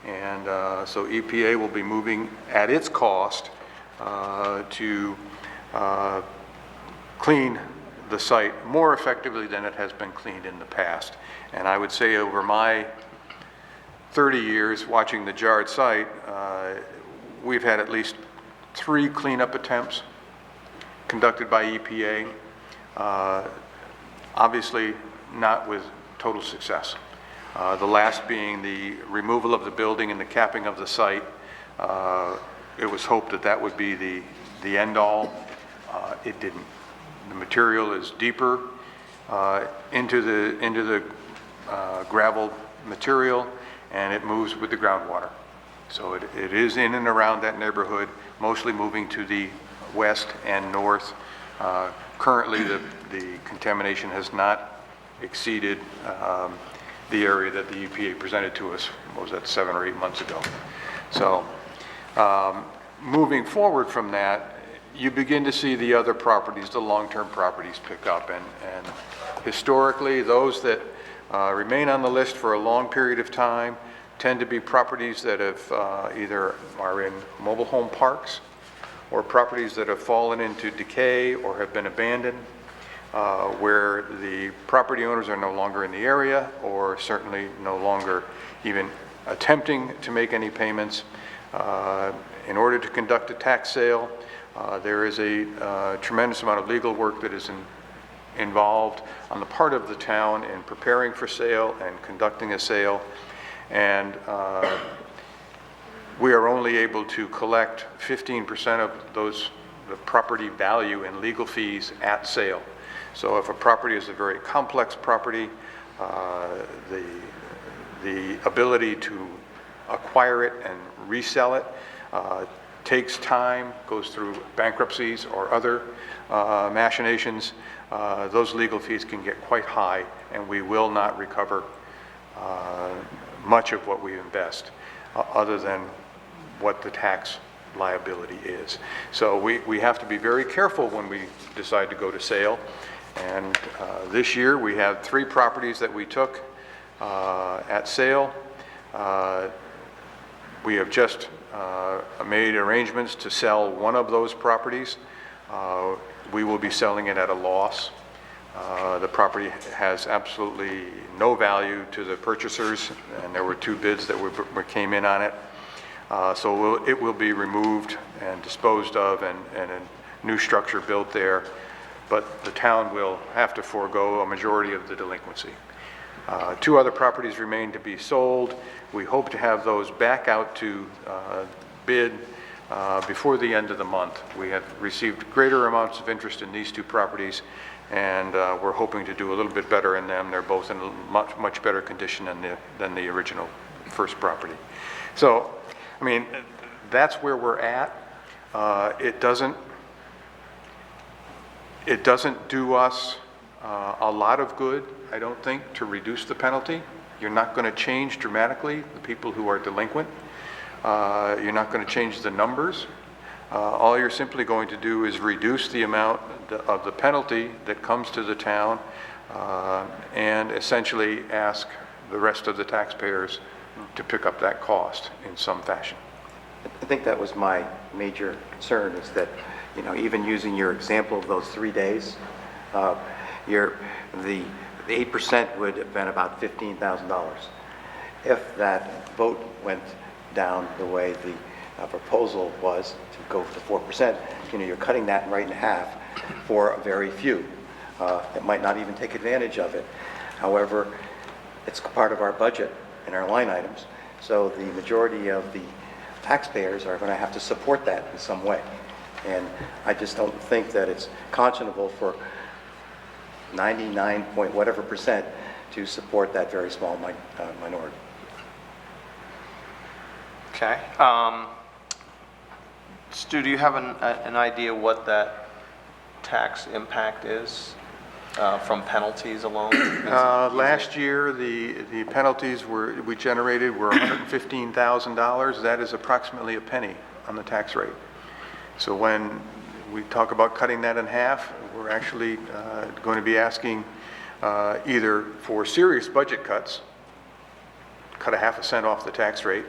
And so EPA will be moving at its cost to clean the site more effectively than it has been cleaned in the past. And I would say over my 30 years watching the Jard site, we've had at least 3 cleanup attempts conducted by EPA, obviously not with total success. The last being the removal of the building and the capping of the site. It was hoped that that would be the end all. It didn't. The material is deeper into the gravel material, and it moves with the groundwater. So it is in and around that neighborhood, mostly moving to the west and north. Currently, the contamination has not exceeded the area that the EPA presented to us, what was that, 7 or 8 months ago. So moving forward from that, you begin to see the other properties, the long-term properties, pick up. And historically, those that remain on the list for a long period of time tend to be properties that have either are in mobile home parks, or properties that have fallen into decay or have been abandoned, where the property owners are no longer in the area, or certainly no longer even attempting to make any payments. In order to conduct a tax sale, there is a tremendous amount of legal work that is involved on the part of the town in preparing for sale and conducting a sale. And we are only able to collect 15% of the property value in legal fees at sale. So if a property is a very complex property, the ability to acquire it and resell it takes time, goes through bankruptcies or other machinations. Those legal fees can get quite high, and we will not recover much of what we invest, other than what the tax liability is. So we have to be very careful when we decide to go to sale. And this year we have 3 properties that we took at sale. We have just made arrangements to sell one of those properties. We will be selling it at a loss. The property has absolutely no value to the purchasers, and there were 2 bids that came in on it. So it will be removed and disposed of, and a new structure built there, but the town will have to forego a majority of the delinquency. 2 other properties remain to be sold. We hope to have those back out to bid before the end of the month. We have received greater amounts of interest in these 2 properties, and we're hoping to do a little bit better in them. They're both in much better condition than the original first property. So, I mean, that's where we're at. It doesn't do us a lot of good, I don't think, to reduce the penalty. You're not going to change dramatically the people who are delinquent. You're not going to change the numbers. All you're simply going to do is reduce the amount of the penalty that comes to the town, and essentially ask the rest of the taxpayers to pick up that cost in some fashion. I think that was my major concern, is that, you know, even using your example of those 3 days, the 8% would have been about $15,000. If that vote went down the way the proposal was to go for 4%, you know, you're cutting that right in half for a very few that might not even take advantage of it. However, it's part of our budget and our line items, so the majority of the taxpayers are going to have to support that in some way. And I just don't think that it's conscionable for 99 point whatever % to support that very small minority. Okay. Stu, do you have an idea what that tax impact is from penalties alone? Last year, the penalties we generated were $115,000. That is approximately a penny on the tax rate. So when we talk about cutting that in half, we're actually going to be asking either for serious budget cuts, cut a half a cent off the tax rate,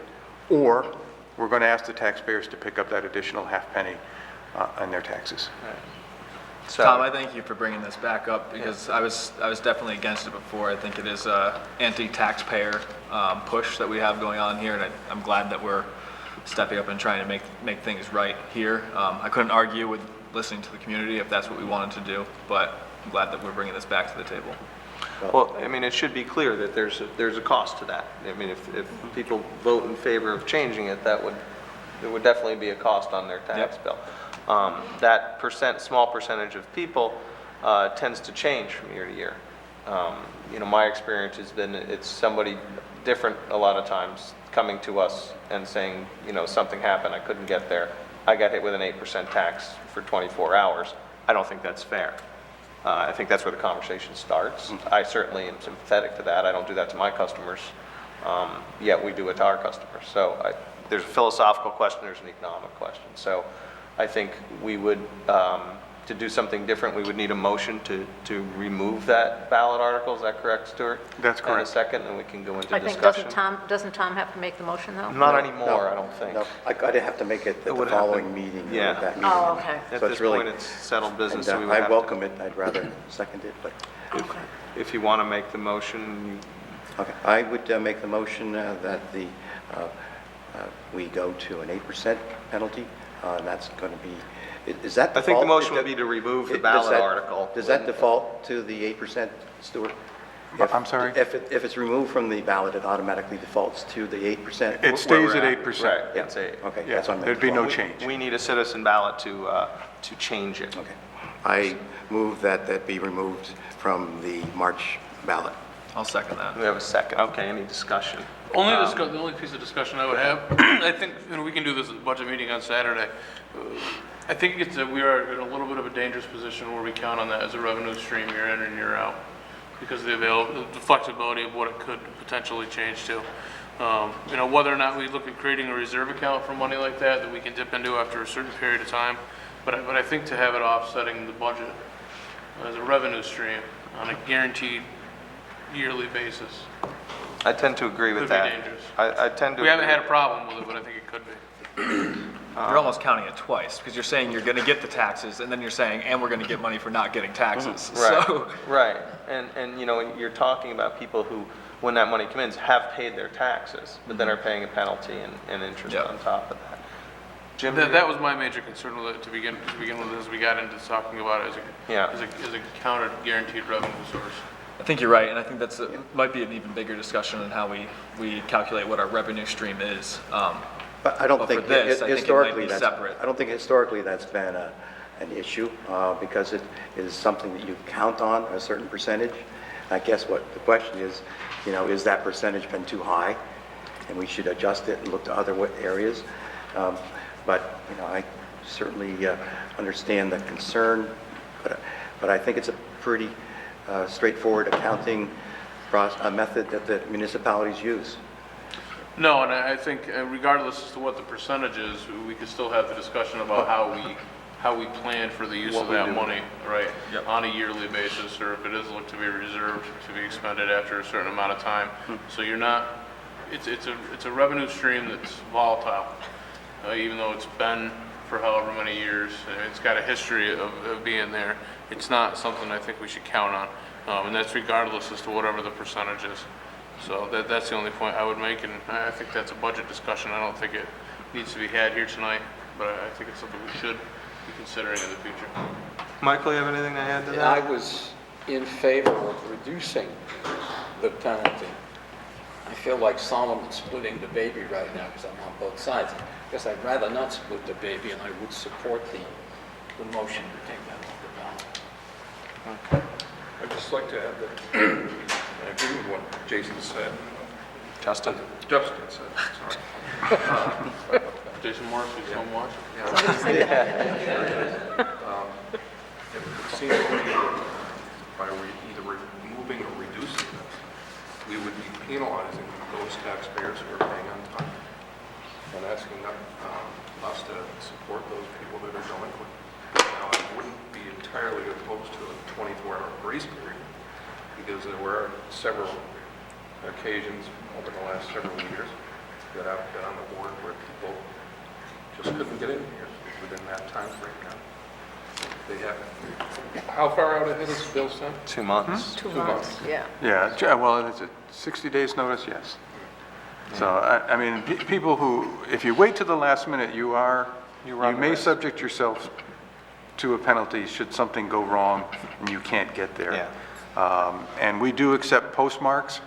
or we're going to ask the taxpayers to pick up that additional half penny on their taxes. Right. So, Tom, I thank you for bringing this back up, because I was definitely against it before. I think it is a anti-taxpayer push that we have going on here, and I'm glad that we're stepping up and trying to make things right here. I couldn't argue with listening to the community if that's what we wanted to do, but I'm glad that we're bringing this back to the table. well, I mean, it should be clear that there's a cost to that. I mean, if people vote in favor of changing it, there would definitely be a cost on their tax bill. That small percentage of people tends to change from year to year. You know, my experience has been it's somebody different a lot of times coming to us and saying, you know, something happened, I couldn't get there. I got hit with an 8% tax for 24 hours. I don't think that's fair. I think that's where the conversation starts. I certainly am sympathetic to that. I don't do that to my customers, yet we do it to our customers. So there's a philosophical question, there's an economic question. So I think we would, to do something different, we would need a motion to remove that ballot article. Is that correct, Stuart? That's correct. In a second, and we can go into I think, discussion. doesn't Tom have to make the motion, though? Not anymore, I don't think. No, I'd have to make it at the would have following to- meeting. or yeah. that meeting. Oh, okay. At So this it's really- point, it's settled business, so And we would I have to- welcome it, I'd rather second it, but, Okay. If you want to make the motion, okay. I would make the motion that we go to an 8% penalty, and that's going to be, is that I think the default? motion would be to remove the ballot article. Does that default to the 8%, Stuart? I'm sorry? If it's removed from the ballot, it automatically defaults to the 8%? It stays at 8%. Right, Yeah. it's a, Okay, Yeah, that's what I meant. there'd be no Default. change. we need a citizen ballot to change it. Okay. I move that be removed from the March ballot. I'll second that. We have a second. Okay, any discussion? The only piece of discussion I would have, I think, and we can do this at the budget meeting on Saturday. I think we are in a little bit of a dangerous position where we count on that as a revenue stream year in and year out, because of the flexibility of what it could potentially change to. You know, whether or not we look at creating a reserve account for money like that we can dip into after a certain period of time, but I think to have it offsetting the budget as a revenue stream on a guaranteed yearly basis I tend to agree with could that. be dangerous. I tend to We haven't agree. had a problem with it, but I think it could be. You're almost counting it twice, because you're saying you're going to get the taxes, and then you're saying, and we're going to get money for not getting taxes. Right, So, right. And, you know, you're talking about people who, when that money comes in, have paid their taxes, but then are paying a penalty and interest on top of that. Jim? That was my major concern with it to begin with, as we got into talking about it as a counted guaranteed revenue source. I think you're right, and I think might be an even bigger discussion on how we calculate what our revenue stream is. But I don't But think for this, I think it might historically be separate. I don't think historically that's been an issue because it is something that you count on a certain percentage. I guess what the question is, you know, is that percentage been too high? And we should adjust it and look to other areas. But, you know, I certainly understand the concern, but I think it's a pretty straightforward accounting method that the municipalities use. No, and I think regardless as to what the percentage is, we could still have the discussion about how we plan for the use of that money, right? Yep. On a yearly basis, or if it is looked to be reserved to be expended after a certain amount of time. So you're not, it's a revenue stream that's volatile, even though it's been for however many years. It's got a history of being there. It's not something I think we should count on, and that's regardless as to whatever the percentage is. So that's the only point I would make, and I think that's a budget discussion. I don't think it needs to be had here tonight, but I think it's something we should be considering in the future. Michael, you have anything to add to that? I was in favor of reducing the penalty. I feel like Solomon splitting the baby right now because I'm on both sides. I guess I'd rather not split the baby, and I would support the motion to take that off the ballot. I'd just like to add that I agree with what Jason said. Justin said, sorry. Jason Morris, who's home watching. It would seem to me that by either removing or reducing this, we would be penalizing those taxpayers who are paying on time and asking us to support those people that are delinquent. Now, I wouldn't be entirely opposed to a 24-hour grace period because there were several occasions over the last several years that I've been on the board where people just couldn't get in here within that time frame now. They have, how far out ahead is Bill sent? 2 months. 2 months, yeah. Yeah, well, is it 60 days notice? Yes. So, I mean, people who, if you wait to the last minute, you may subject yourself to a penalty should something go wrong and you can't get there. Yeah. And we do accept postmarks,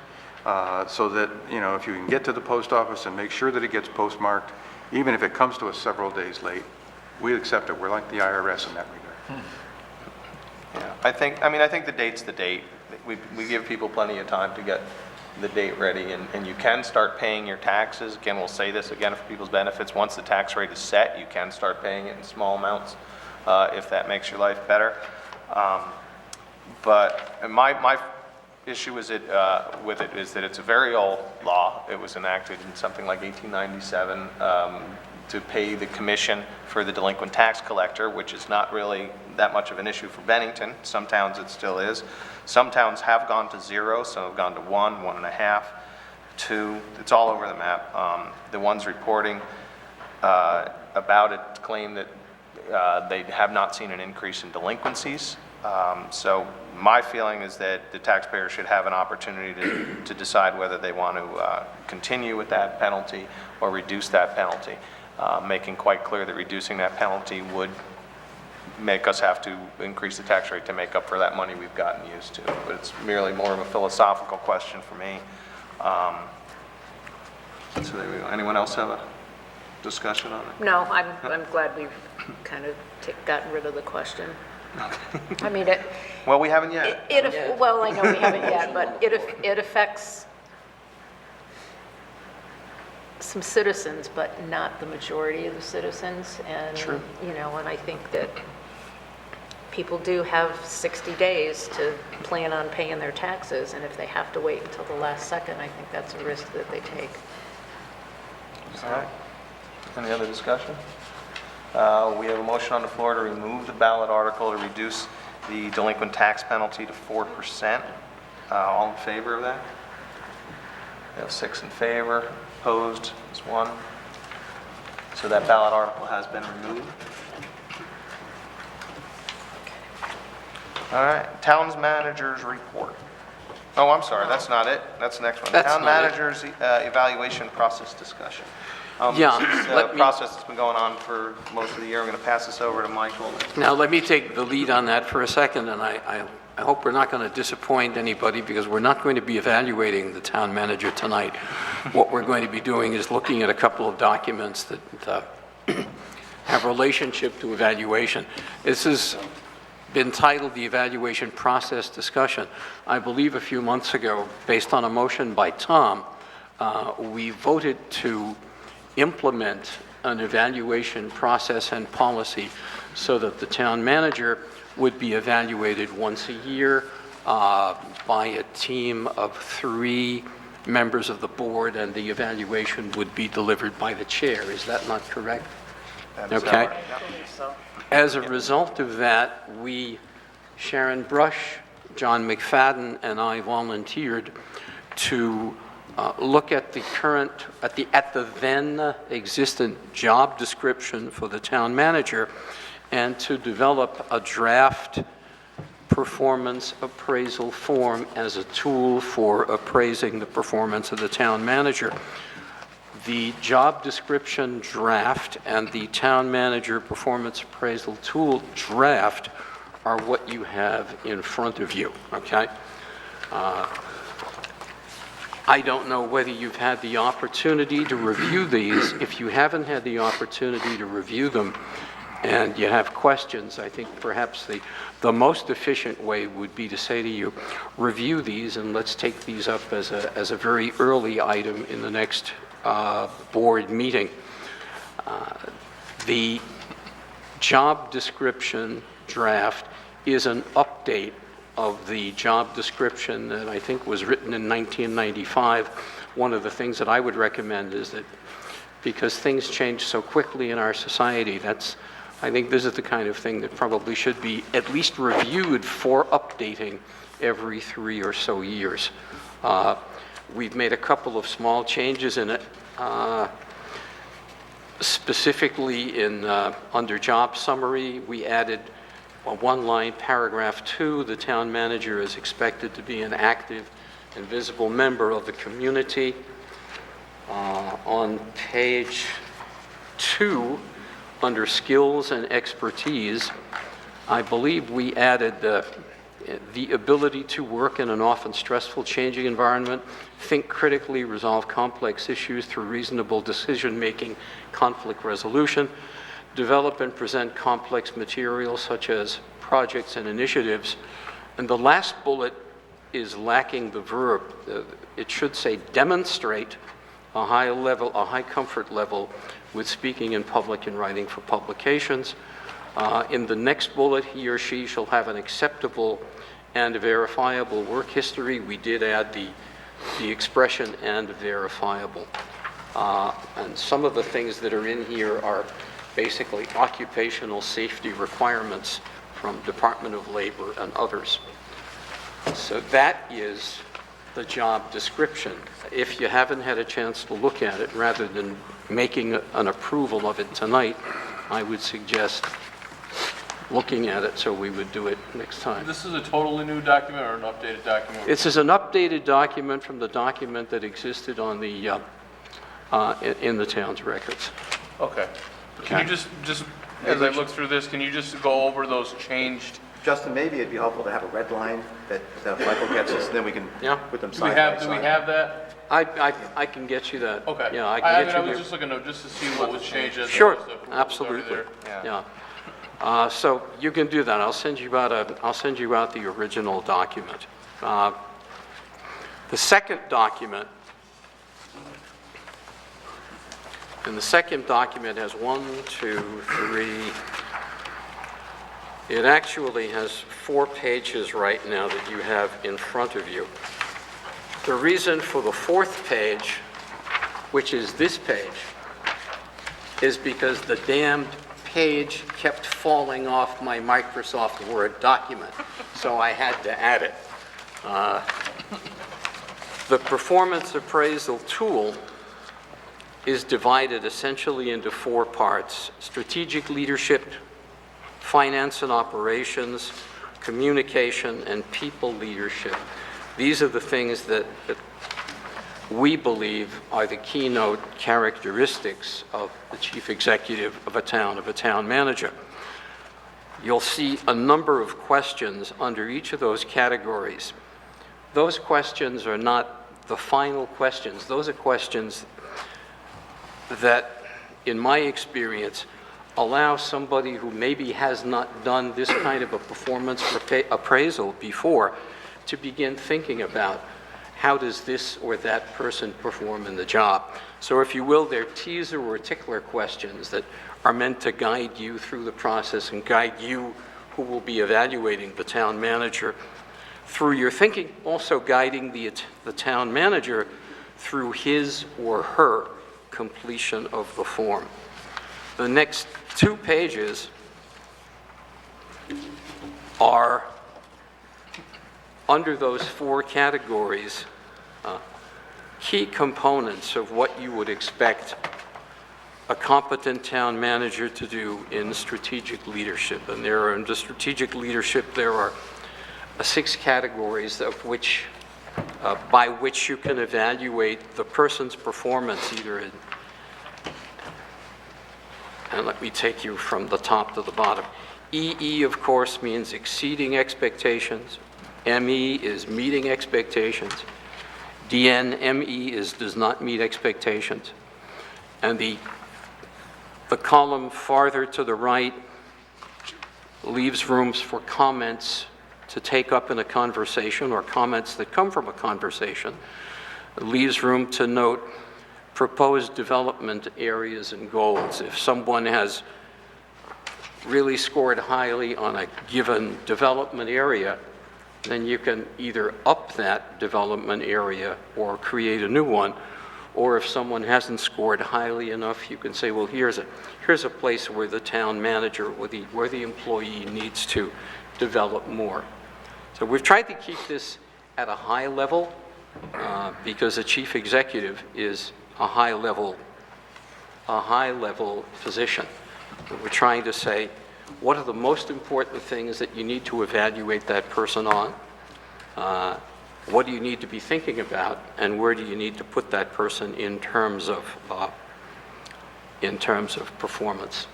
so that, you know, if you can get to the post office and make sure that it gets postmarked, even if it comes to us several days late, we accept it. We're like the IRS in that regard. Yeah, I think the date's the date. We give people plenty of time to get the date ready, and you can start paying your taxes. Again, we'll say this again for people's benefits. Once the tax rate is set, you can start paying it in small amounts if that makes your life better. But my issue with it is that it's a very old law. It was enacted in something like 1897 to pay the commission for the delinquent tax collector, which is not really that much of an issue for Bennington. Some towns it still is. Some towns have gone to 0, some have gone to 1, 1.5, 2. It's all over the map. The ones reporting about it claim that they have not seen an increase in delinquencies. So my feeling is that the taxpayer should have an opportunity to decide whether they want to continue with that penalty or reduce that penalty, making quite clear that reducing that penalty would make us have to increase the tax rate to make up for that money we've gotten used to. But it's merely more of a philosophical question for me. So there we go. Anyone else have a discussion on it? No, I'm glad we've kind of gotten rid of the question. I mean, well, we haven't yet. Well, I know we haven't yet, but it affects some citizens, but not the majority of the citizens. And, True. You know, and I think that people do have 60 days to plan on paying their taxes, and if they have to wait until the last second, I think that's a risk that they take. All right. Any other discussion? We have a motion on the floor to remove the ballot article to reduce the delinquent tax penalty to 4%. All in favor of that? We have 6 in favor. Opposed is 1. So So that ballot article has been removed. All right, town's manager's report. Oh, I'm sorry, that's not it. That's the next one. That's Town not it. manager's evaluation process discussion. Yeah, This is a let me- process that's been going on for most of the year. I'm going to pass this over to Michael. Now, let me take the lead on that for a second, and I hope we're not going to disappoint anybody, because we're not going to be evaluating the town manager tonight. What we're going to be doing is looking at a couple of documents that have relationship to evaluation. This has been titled the Evaluation Process Discussion. I believe a few months ago, based on a motion by Tom, we voted to implement an evaluation process and policy so that the town manager would be evaluated once a year by a team of 3 members of the board, and the evaluation would be delivered by the chair. Is that not correct? Okay. As a result of that, Sharon Brush, John McFadden, and I volunteered to look at the then existent job description for the town manager, and to develop a draft performance appraisal form as a tool for appraising the performance of the town manager. The job description draft and the town manager performance appraisal tool draft are what you have in front of you, okay? I don't know whether you've had the opportunity to review these. If you haven't had the opportunity to review them and you have questions, I think perhaps the most efficient way would be to say to you, review these, and let's take these up as a very early item in the next board meeting. The job description draft is an update of the job description that I think was written in 1995. One of the things that I would recommend is that, because things change so quickly in our society, I think this is the kind of thing that probably should be at least reviewed for updating every 3 or so years. We've made a couple of small changes in it. Specifically under job summary, we added a 1-line paragraph 2, the town manager is expected to be an active and visible member of the community. On page 2, under skills and expertise, I believe we added the ability to work in an often stressful, changing environment, think critically, resolve complex issues through reasonable decision-making, conflict resolution, develop and present complex materials such as projects and initiatives. And the last bullet is lacking the verb. It should say demonstrate a high comfort level with speaking in public and writing for publications. In the next bullet, he or she shall have an acceptable and verifiable work history. We did add the expression "and verifiable." And some of the things that are in here are basically occupational safety requirements from Department of Labor and others. So that is the job description. If you haven't had a chance to look at it, rather than making an approval of it tonight, I would suggest looking at it so we would do it next time. This is a totally new document or an updated document? This is an updated document from the document that existed on the in the town's records. Okay. Can you just as I look through this, can you just go over those changed? Justin, maybe it'd be helpful to have a red line that Michael gets us, and then we can put them Do side we by have side. that? I can get you that. Okay. Yeah, I I can mean, get I you was there. just looking to see what was changed as Sure, opposed to what was already absolutely. there. Yeah. So you can do that. I'll send you out the original document. The second document, and the second document has 1, 2, 3. It actually has 4 pages right now that you have in front of you. The reason for the 4th page, which is this page, is because the damned page kept falling off my Microsoft Word document, so I had to add it. The performance appraisal tool is divided essentially into 4 parts: strategic leadership, finance and operations, communication, and people leadership. These are the things that we believe are the keynote characteristics of the chief executive of a town manager. You'll see a number of questions under each of those categories. Those questions are not the final questions. Those are questions that, in my experience, allow somebody who maybe has not done this kind of a performance appraisal before to begin thinking about how does this or that person perform in the job. So if you will, they're teaser or tickler questions that are meant to guide you through the process and guide you, who will be evaluating the town manager, through your thinking, also guiding the town manager through his or her completion of the form. The next 2 pages are, under those 4 categories, key components of what you would expect a competent town manager to do in strategic leadership. And there are, under strategic leadership, there are 6 categories of which, by which you can evaluate the person's performance, either in, and let me take you from the top to the bottom. EE, of course, means exceeding expectations. ME is meeting expectations. DNME is does not meet expectations. And the column farther to the right leaves rooms for comments to take up in a conversation, or comments that come from a conversation. It leaves room to note proposed development areas and goals. If someone has really scored highly on a given development area, then you can either up that development area or create a new one. Or if someone hasn't scored highly enough, you can say, well, here's a place where the town manager or where the employee needs to develop more. So we've tried to keep this at a high level because a chief executive is a high level position. We're trying to say, what are the most important things that you need to evaluate that person on? What do you need to be thinking about, and where do you need to put that person in terms of performance?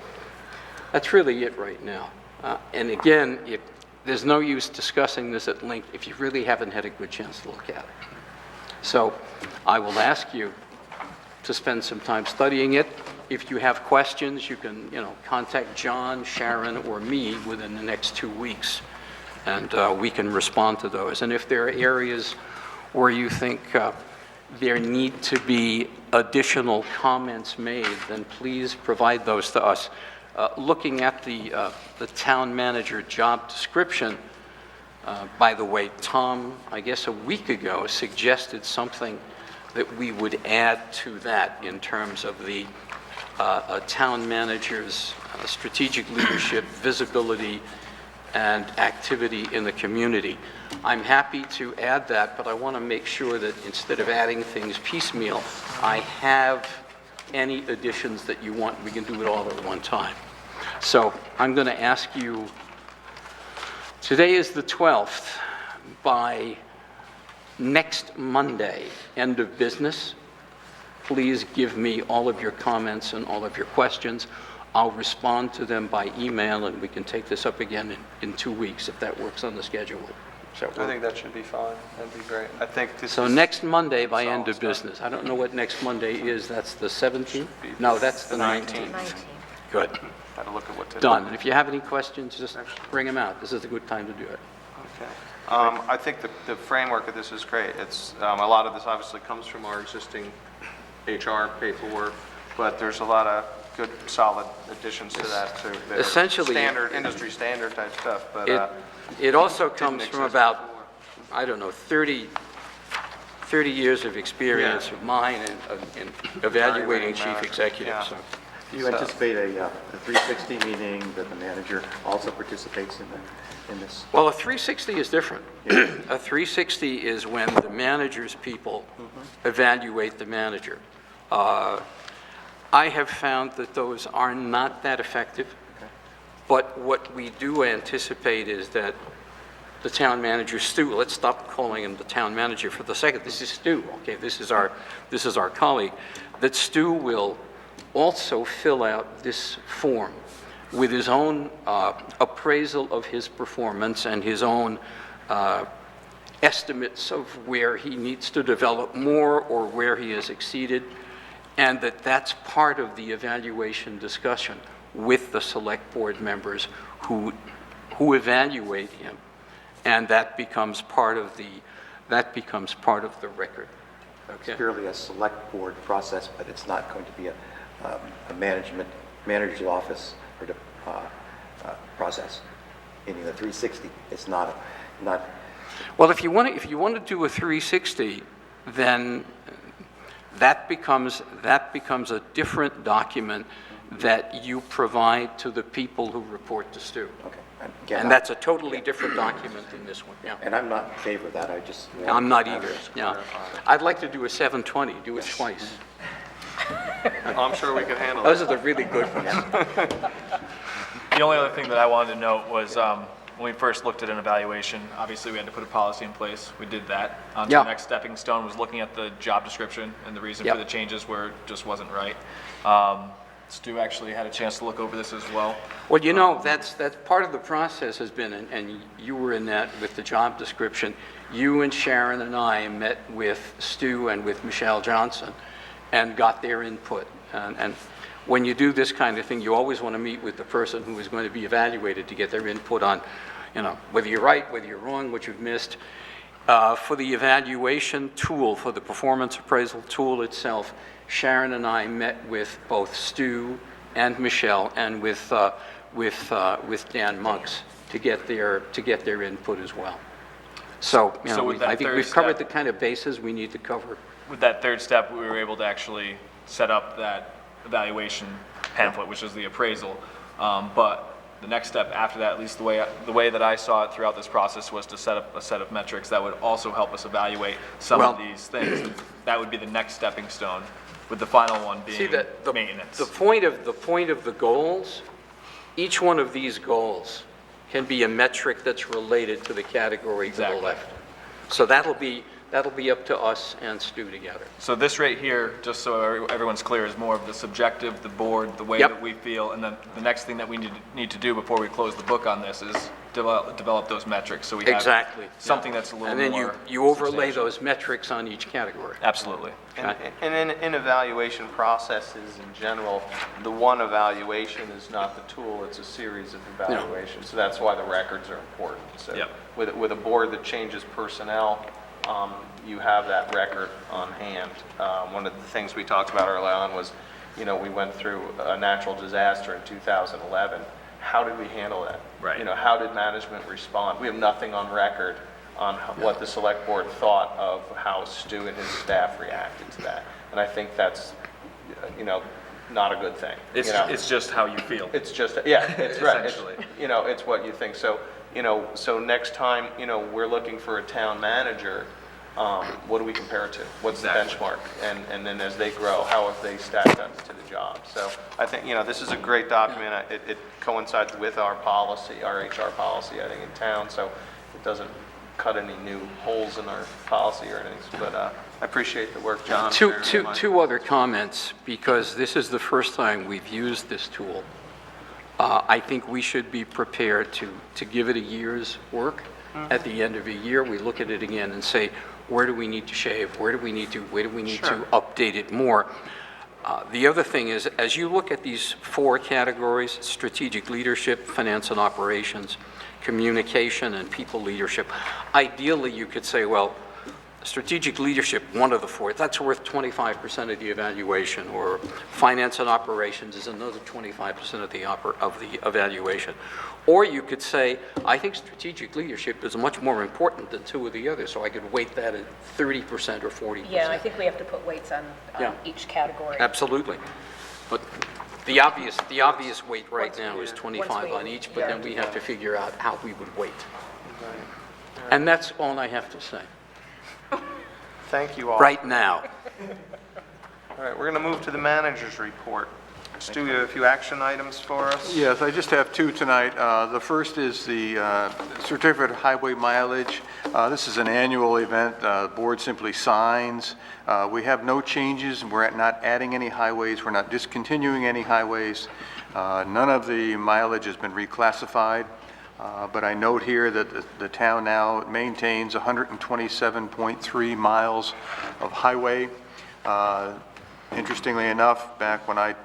That's really it right now. And again, there's no use discussing this at length if you really haven't had a good chance to look at it. So I will ask you to spend some time studying it. If you have questions, you can, contact John, Sharon, or me within the next 2 weeks, and we can respond to those. And if there are areas where you think there need to be additional comments made, then please provide those to us. Looking at the town manager job description, by the way, Tom, I guess a week ago, suggested something that we would add to that in terms of the town manager's strategic leadership, visibility, and activity in the community. I'm happy to add that, but I want to make sure that instead of adding things piecemeal, I have any additions that you want. We can do it all at one time. So I'm going to ask you, today is the 12th, by next Monday, end of business, please give me all of your comments and all of your questions. I'll respond to them by email, and we can take this up again in 2 weeks if that works on the schedule. Does that work? I think that should be fine. That'd be great. I think this So is next Monday by solid end of stuff. business. I don't know what next Monday is. That's the 17th? No, that's the 19th. 19. Good. Had to look at what today. Done. And if you have any questions, just bring them out. This is a good time to do it. Okay. I think the framework of this is great. It's, a lot of this obviously comes from our existing HR paperwork, but there's a lot of good, solid additions to that, too. that are Essentially, standard, industry standard type stuff, but It also comes didn't from exist about, before. I don't know, 30 years of experience of mine in evaluating chief managers. executives. Yeah. So Do you anticipate a 360 meeting that the manager also participates in this? Well, a 360 is different. A 360 is when the manager's people evaluate the manager. I have found that those are not that effective. But what we do anticipate is that the town manager, Stu, let's stop calling him the town manager for the second. This is Stu, okay? This is our colleague. That Stu will also fill out this form with his own appraisal of his performance and his own estimates of where he needs to develop more or where he has exceeded, and that's part of the evaluation discussion with the select board members who evaluate him, and that becomes part of the record. Okay. It's purely a select board process, but it's not going to be a manager's office or process. Meaning the 360, it's not. Well, if you want to do a 360, then that becomes a different document that you provide to the people who report to Stu. Okay. Again, and that's a totally different document than this one. Yeah. And I'm not in favor of that. I'm not either. Yeah. I'd like to do a 720. Do it twice. I'm sure we can handle Those are the really good ones. The only other thing that I wanted to note was when we first looked at an evaluation, obviously we had to put a policy in place. We did that. The next stepping stone was looking at the job description and the reason for the changes where it just wasn't right. Stu actually had a chance to look over this as well. Well, that's part of the process has been, and you were in that with the job description. You and Sharon and I met with Stu and with Michelle Johnson and got their input. And when you do this kind of thing, you always want to meet with the person who is going to be evaluated to get their input on, whether you're right, whether you're wrong, what you've missed. For the evaluation tool, for the performance appraisal tool itself, Sharon and I met with both Stu and Michelle and with Dan Monks to get their input as well. So, I think we've covered the kind of bases we need to cover. With that third step, we were able to actually set up that evaluation pamphlet, which is the appraisal. But the next step after that, at least the way that I saw it throughout this process, was to set up a set of metrics that would also help us evaluate some of these things. That would be the next stepping stone, with the final one being maintenance. The point of the goals, each one of these goals can be a metric that's related to the category to the left. So that'll be up to us and Stu together. So this right here, just so everyone's clear, is more of the subjective, the board, the way that we feel, and then the next thing that we need to do before we close the book on this is develop those metrics, so we have something that's a little more. And then you overlay those metrics on each category. Absolutely. And in evaluation processes in general, the one evaluation is not the tool, it's a series of evaluations. So that's why the records are important. So with a board that changes personnel, you have that record on hand. One of the things we talked about early on was, we went through a natural disaster in 2011. How did we handle that? Right. How did management respond? We have nothing on record on what the select board thought of how Stu and his staff reacted to that. And I think that's, not a good thing. It's just how you feel. It's just, it's right. Essentially. It's what you think. So, so next time, we're looking for a town manager, what do we compare it to? What's the benchmark? And then as they grow, how have they stacked up to the job? So I think, this is a great document. It coincides with our policy, our HR policy, I think, in town. So it doesn't cut any new holes in our policy or anything. But I appreciate the work, John. Two other comments, because this is the first time we've used this tool. I think we should be prepared to give it a year's work. At the end of a year, we look at it again and say, where do we need to shave? Where do we need to update it more? The other thing is, as you look at these 4 categories, strategic leadership, finance and operations, communication, and people leadership, ideally you could say, well, strategic leadership, one of the 4, that's worth 25% of the evaluation, or finance and operations is another 25% of the evaluation. Or you could say, I think strategic leadership is much more important than 2 of the others, so I could weight that at 30% or 40%. Yeah, I think we have to put weights on each category. Absolutely. But the obvious weight right now is 25 on each, but then we have to figure out how we would weight. And that's all I have to say. Thank you all. Right now. All right, we're going to move to the manager's report. Stu, you have a few action items for us? Yes, I just have two tonight. The first is the certificate of highway mileage. This is an annual event. The board simply signs. We have no changes, and we're not adding any highways. We're not discontinuing any highways. None of the mileage has been reclassified. But I note here that the town now maintains 127.3 miles of highway. Interestingly enough, back when I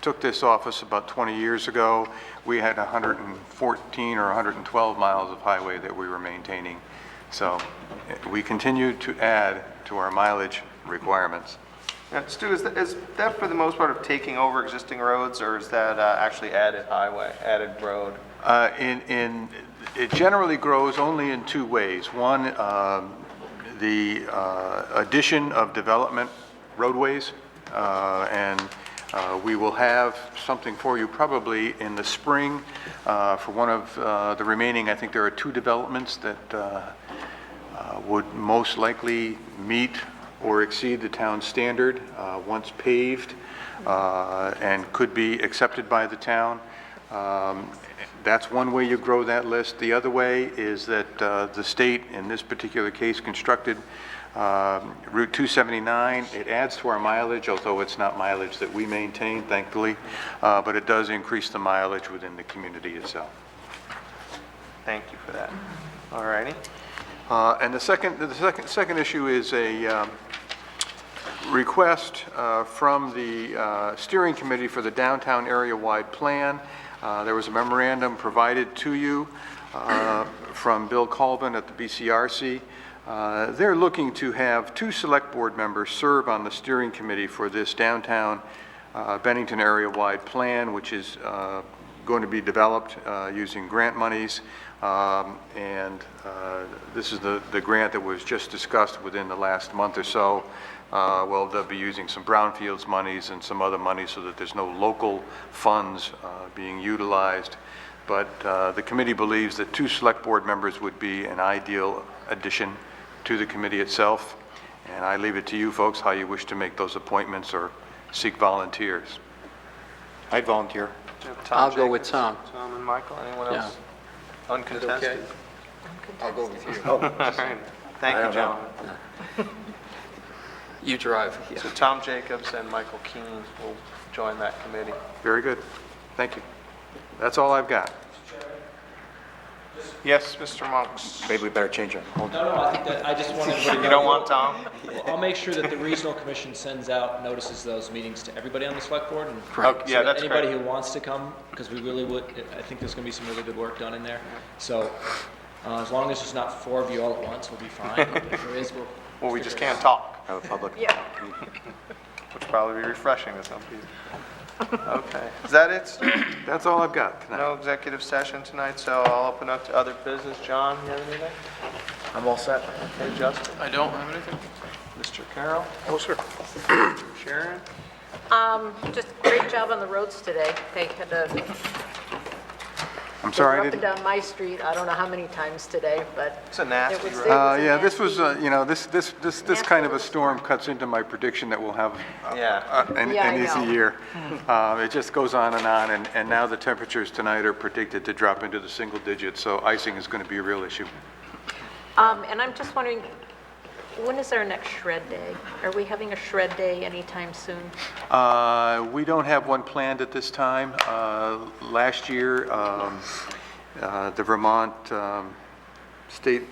took this office about 20 years ago, we had 114 or 112 miles of highway that we were maintaining. So we continue to add to our mileage requirements. Now, Stu, is that for the most part of taking over existing roads, or is that actually added highway, added road? It generally grows only in two ways. One, the addition of development roadways, and we will have something for you probably in the spring for one of the remaining. I think there are two developments that would most likely meet or exceed the town standard once paved and could be accepted by the town. That's one way you grow that list. The other way is that the state, in this particular case, constructed Route 279. It adds to our mileage, although it's not mileage that we maintain, thankfully, but it does increase the mileage within the community itself. Thank you for that. All righty. And the second issue is a request from the steering committee for the downtown area-wide plan. There was a memorandum provided to you from Bill Colvin at the BCRC. They're looking to have 2 select board members serve on the steering committee for this downtown Bennington area-wide plan, which is going to be developed using grant monies. This is the grant that was just discussed within the last month or so. Well, they'll be using some brownfields monies and some other money so that there's no local funds being utilized. But the committee believes that 2 select board members would be an ideal addition to the committee itself. And I leave it to you folks how you wish to make those appointments or seek volunteers. I'd volunteer. Tom I'll go with Jacobs, Tom. Tom and Michael, anyone Yeah. else? Uncontested? I'll go with you. All right. Thank you, gentlemen. You drive. Yeah. So Tom Jacobs and Michael Keene will join that committee. Very good. Thank you. That's all I've got. Yes, Mr. Monks. Maybe we better change it. No, I think that, I just want everybody to know. You don't want Tom? Well, I'll make sure that the regional commission sends out notices of those meetings to everybody on the select board. And Correct. Yeah, that's anybody great. who wants to come, because we really would, I think there's going to be some really good work done in there. So as long as there's not 4 of you all at once, we'll be fine. If there is, Well, we just can't talk. Have a public. Yeah. Which would probably be refreshing to some people. Okay. Is that it, Stu? That's all I've got tonight. No executive session tonight, so I'll open up to other business. John, you have anything? I'm all set. Okay, Justin? I don't have anything. Mr. Carroll? Oh, sir. Sharon? Just great job on the roads today. They had to I'm sorry, I up and didn't. down my street, I don't know how many times today, but It's a nasty it was road. Yeah, this was, nasty. you know, this kind of a storm cuts into my prediction that we'll have Yeah. an Yeah, I easy know. year. It just goes on, and now the temperatures tonight are predicted to drop into the single digits, so icing is going to be a real issue. And I'm just wondering, when is our next shred day? Are we having a shred day anytime soon? We don't have one planned at this time. Last year, the Vermont State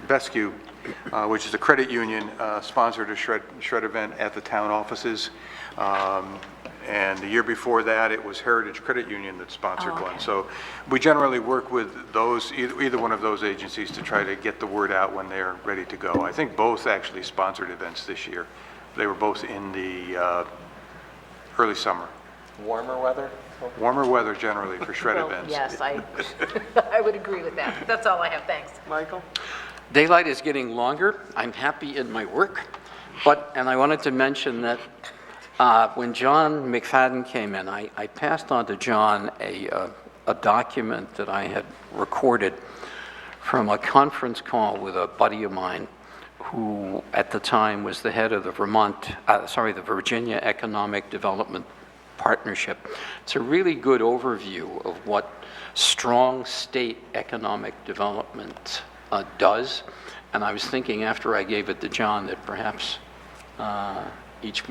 Rescue, which is a credit union, sponsored a shred event at the town offices. And the year before that, it was Heritage Credit Union that sponsored one. So we generally work with those, either one of those agencies to try to get the word out when they're ready to go. I think both actually sponsored events this year. They were both in the early summer. Warmer weather? Warmer weather generally for shred Well, events. yes, I would agree with that. That's all I have, thanks. Michael? Daylight is getting longer. I'm happy in my work. And I wanted to mention that when John McFadden came in, I passed on to John a document that I had recorded from a conference call with a buddy of mine who at the time was the head of the the Virginia Economic Development Partnership. It's a really good overview of what strong state economic development does. And I was thinking after I gave it to John that perhaps each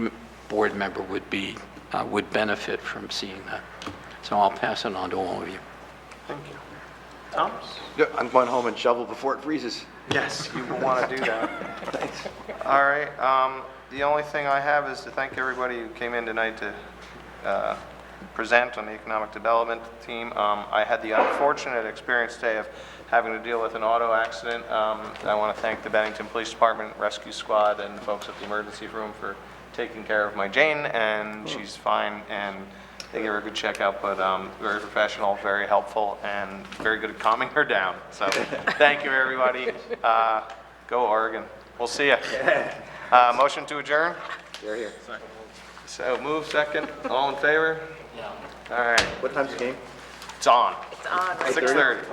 board member would benefit from seeing that. So I'll pass it on to all of you. Thank you. Thomas? Yeah, I'm going home and shovel before it freezes. Yes, you will want to do that. Thanks. All right, the only thing I have is to thank everybody who came in tonight to present on the economic development team. I had the unfortunate experience today of having to deal with an auto accident. I want to thank the Bennington Police Department, Rescue Squad, and the folks at the emergency room for taking care of my Jane, and she's fine, and they gave her a good checkup, but very professional, very helpful, and very good at calming her down. So thank you, everybody. Go Oregon. We'll see you. Motion to adjourn? Here. So move, second. All in favor? Yeah. All right. What time's the game? It's on. It's on. 6:30.